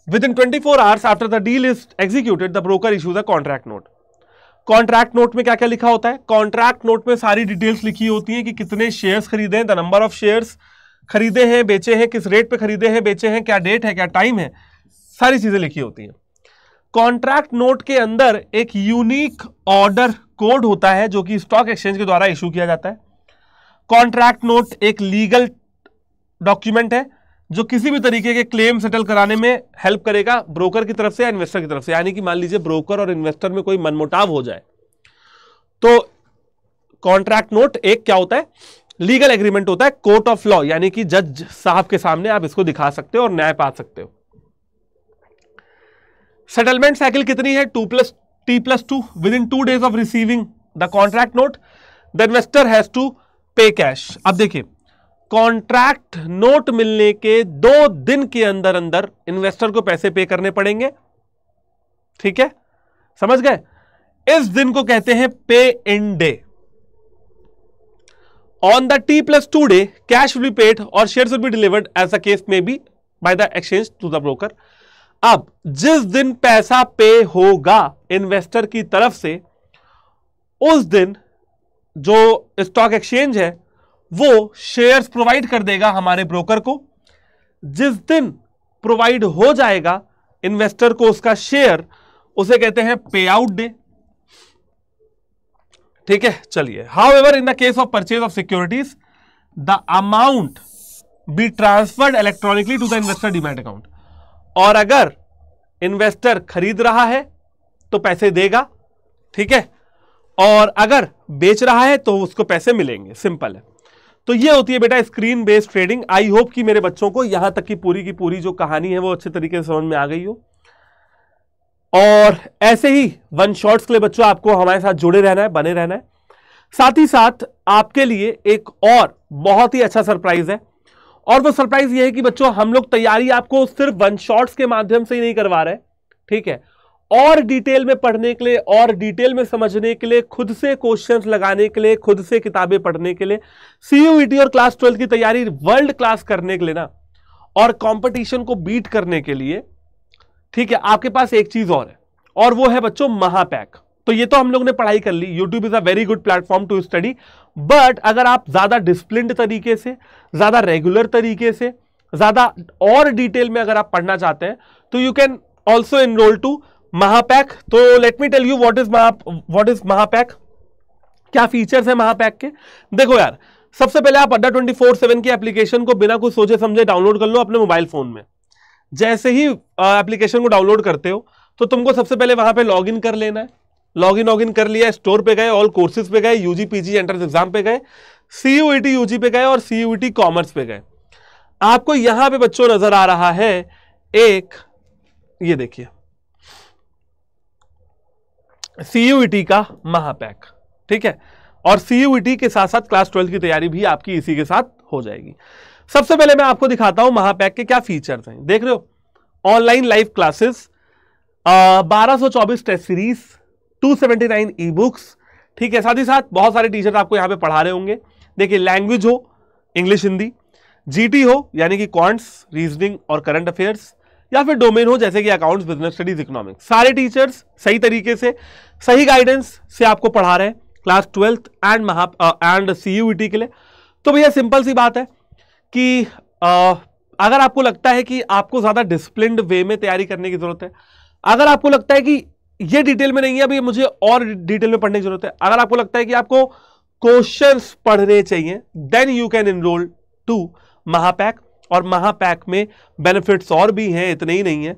Within 24 hours after the deal is executed, the broker issues a contract note. Contract note में क्या क्या लिखा होता है? कॉन्ट्रैक्ट नोट में सारी डिटेल्स लिखी होती हैं कि कितने शेयर्स खरीदे हैं, द नंबर ऑफ शेयर्स खरीदे हैं, बेचे हैं, किस रेट पे खरीदे हैं, बेचे हैं, क्या डेट है, क्या टाइम है, सारी चीजें लिखी होती हैं। कॉन्ट्रैक्ट नोट के अंदर एक यूनिक ऑर्डर कोड होता है जो कि स्टॉक एक्सचेंज के द्वारा इशू किया जाता है। कॉन्ट्रैक्ट नोट एक लीगल डॉक्यूमेंट है जो किसी भी तरीके के क्लेम सेटल कराने में हेल्प करेगा ब्रोकर की तरफ से या इन्वेस्टर की तरफ से। यानी कि मान लीजिए ब्रोकर और इन्वेस्टर में कोई मनमुटाव हो जाए तो कॉन्ट्रैक्ट नोट एक क्या होता है, लीगल एग्रीमेंट होता है, कोर्ट ऑफ लॉ, यानी कि जज साहब के सामने आप इसको दिखा सकते हो और न्याय पा सकते हो। सेटलमेंट साइकिल कितनी है? 2+T+2। Within 2 days of receiving the contract note the investor has to pay cash. अब देखिए कॉन्ट्रैक्ट नोट मिलने के 2 दिन के अंदर अंदर इन्वेस्टर को पैसे पे करने पड़ेंगे, ठीक है, समझ गए। इस दिन को कहते हैं pay in day. On the T+2 day cash will be paid और shares will be delivered as the case may be by the exchange to the broker. अब जिस दिन पैसा पे होगा इन्वेस्टर की तरफ से, उस दिन जो स्टॉक एक्सचेंज है वो शेयर्स प्रोवाइड कर देगा हमारे ब्रोकर को। जिस दिन प्रोवाइड हो जाएगा इन्वेस्टर को उसका शेयर, उसे कहते हैं पे आउट डे, ठीक है। चलिए, however in the case of purchase of securities the amount be transferred electronically to the investor demat account. और अगर इन्वेस्टर खरीद रहा है तो पैसे देगा, ठीक है, और अगर बेच रहा है तो उसको पैसे मिलेंगे, सिंपल है। तो ये होती है बेटा screen based trading. I hope कि मेरे बच्चों को यहां तक की पूरी जो कहानी है वो अच्छे तरीके से समझ में आ गई हो। और ऐसे ही वन शॉट्स के लिए बच्चों आपको हमारे साथ जुड़े रहना है, बने रहना है। साथ ही साथ आपके लिए एक और बहुत ही अच्छा सरप्राइज है, और वो सरप्राइज ये है कि बच्चों हम लोग तैयारी आपको सिर्फ वन शॉट्स के माध्यम से ही नहीं करवा रहे, ठीक है। और डिटेल में पढ़ने के लिए और डिटेल में समझने के लिए, खुद से क्वेश्चंस लगाने के लिए, खुद से किताबें पढ़ने के लिए, CUET और क्लास 12 की तैयारी वर्ल्ड क्लास करने के लिए ना, और कंपटीशन को बीट करने के लिए, ठीक है, आपके पास एक चीज और है, और वो है बच्चों महापैक। तो ये तो हम लोग ने पढ़ाई कर ली, YouTube is a very good platform to study, but अगर आप ज्यादा डिसिप्लिन्ड तरीके से, ज्यादा रेगुलर तरीके से, ज्यादा और डिटेल में अगर आप पढ़ना चाहते हैं तो you can also enroll to Mahapack. तो let me tell you what is Mahapack, क्या फीचर्स है महापैक के। देखो यार, सबसे पहले आप अड्डा 24/7 की एप्लीकेशन को बिना कुछ सोचे समझे डाउनलोड कर लो अपने मोबाइल फोन में। जैसे ही एप्लीकेशन को डाउनलोड करते हो तो तुमको सबसे पहले वहां पे लॉगिन कर लेना है। लॉगिन कर लिया, स्टोर पे गए, ऑल कोर्सेज पे गए, यूजी पीजी एंट्रेंस एग्जाम पे गए, CUET यूजी पे गए और CUET कॉमर्स पे गए। आपको यहां पे बच्चों नजर आ रहा है एक, ये देखिए CUET का महापैक, ठीक है, और CUET के साथ साथ क्लास 12 की तैयारी भी आपकी इसी के साथ हो जाएगी। सबसे पहले मैं आपको दिखाता हूं महापैक के क्या फीचर्स हैं। देख रहे हो, online live classes, 1224 test series, 279 e books, ठीक है। साथ ही साथ बहुत सारे टीचर आपको यहां पे पढ़ा रहे होंगे। देखिए, लैंग्वेज हो इंग्लिश हिंदी, GT हो यानी कि क्वांट्स रीजनिंग और करंट अफेयर्स, या फिर डोमेन हो जैसे कि अकाउंट्स, बिजनेस स्टडीज, इकोनॉमिक्स, सारे टीचर्स सही तरीके से सही गाइडेंस से आपको पढ़ा रहे हैं क्लास 12 एंड CUET के लिए। तो भैया सिंपल सी बात है कि अगर आपको लगता है कि आपको ज्यादा डिसिप्लिन्ड वे में तैयारी करने की जरूरत है, अगर आपको लगता है कि ये डिटेल में नहीं है, अभी मुझे और डिटेल में पढ़ने की जरूरत है, अगर आपको लगता है कि आपको क्वेश्चंस पढ़ने चाहिए, then you can enroll to Mahapack. और महापैक में बेनिफिट्स और भी हैं, इतने ही नहीं है।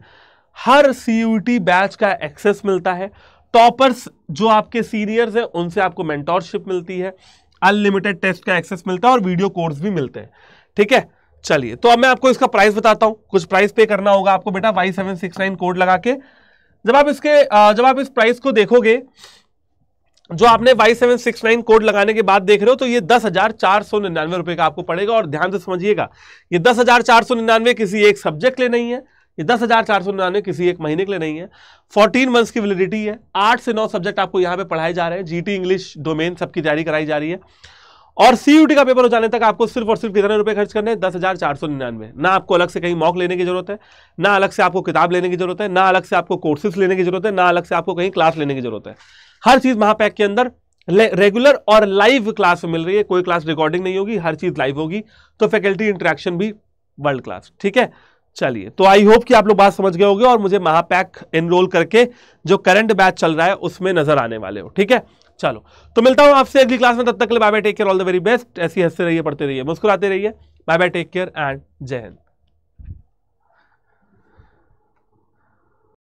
हर सीयूईटी बैच का एक्सेस मिलता है, टॉपर्स जो आपके सीनियर्स हैं उनसे आपको मेंटोरशिप मिलती है, अनलिमिटेड टेस्ट का एक्सेस मिलता है और वीडियो कोर्स भी मिलते हैं। ठीक है, चलिए तो अब मैं आपको इसका प्राइस बताता हूं। कुछ प्राइस पे करना होगा आपको बेटा, Y769 कोड लगा के। जब आप इस प्राइस को देखोगे, जो आपने Y769 कोड लगाने के बाद देख रहे हो, तो ये 10,499 रुपए का आपको पड़ेगा। और ध्यान से समझिएगा, ये 10,499 किसी एक सब्जेक्ट के लिए नहीं है, ये 10,499 किसी एक महीने के लिए नहीं है। 14 मंथ्स की वैलिडिटी है। 8 से 9 सब्जेक्ट आपको यहां पे पढ़ाए जा रहे हैं, जीटी, इंग्लिश, डोमेन सबकी तैयारी कराई जा रही है। और सीयूटी का पेपर हो जाने तक आपको सिर्फ और सिर्फ कितने रुपए खर्च करने हैं? 10,499। ना आपको अलग से कहीं मॉक लेने की जरूरत है, ना अलग से आपको किताब लेने की जरूरत है, ना अलग से आपको कोर्सेज लेने की जरूरत है, ना अलग से आपको कहीं क्लास लेने की जरूरत है। हर चीज महापैक के अंदर रेगुलर और लाइव क्लास में मिल रही है। कोई क्लास रिकॉर्डिंग नहीं होगी, हर चीज लाइव होगी, तो फैकल्टी इंटरेक्शन भी वर्ल्ड क्लास। ठीक है, चलिए तो आई होप कि आप लोग बात समझ गए होंगे और मुझे महापैक एनरोल करके जो करंट बैच चल रहा है उसमें नजर आने वाले हो। ठीक है, चलो तो मिलता हूं आपसे अगली क्लास में। तब तक के लिए bye bye, take care, all the very best. ऐसी हंसते रहिए, पढ़ते रहिए, मुस्कुराते रहिए। Bye bye, take care and जय हिंद।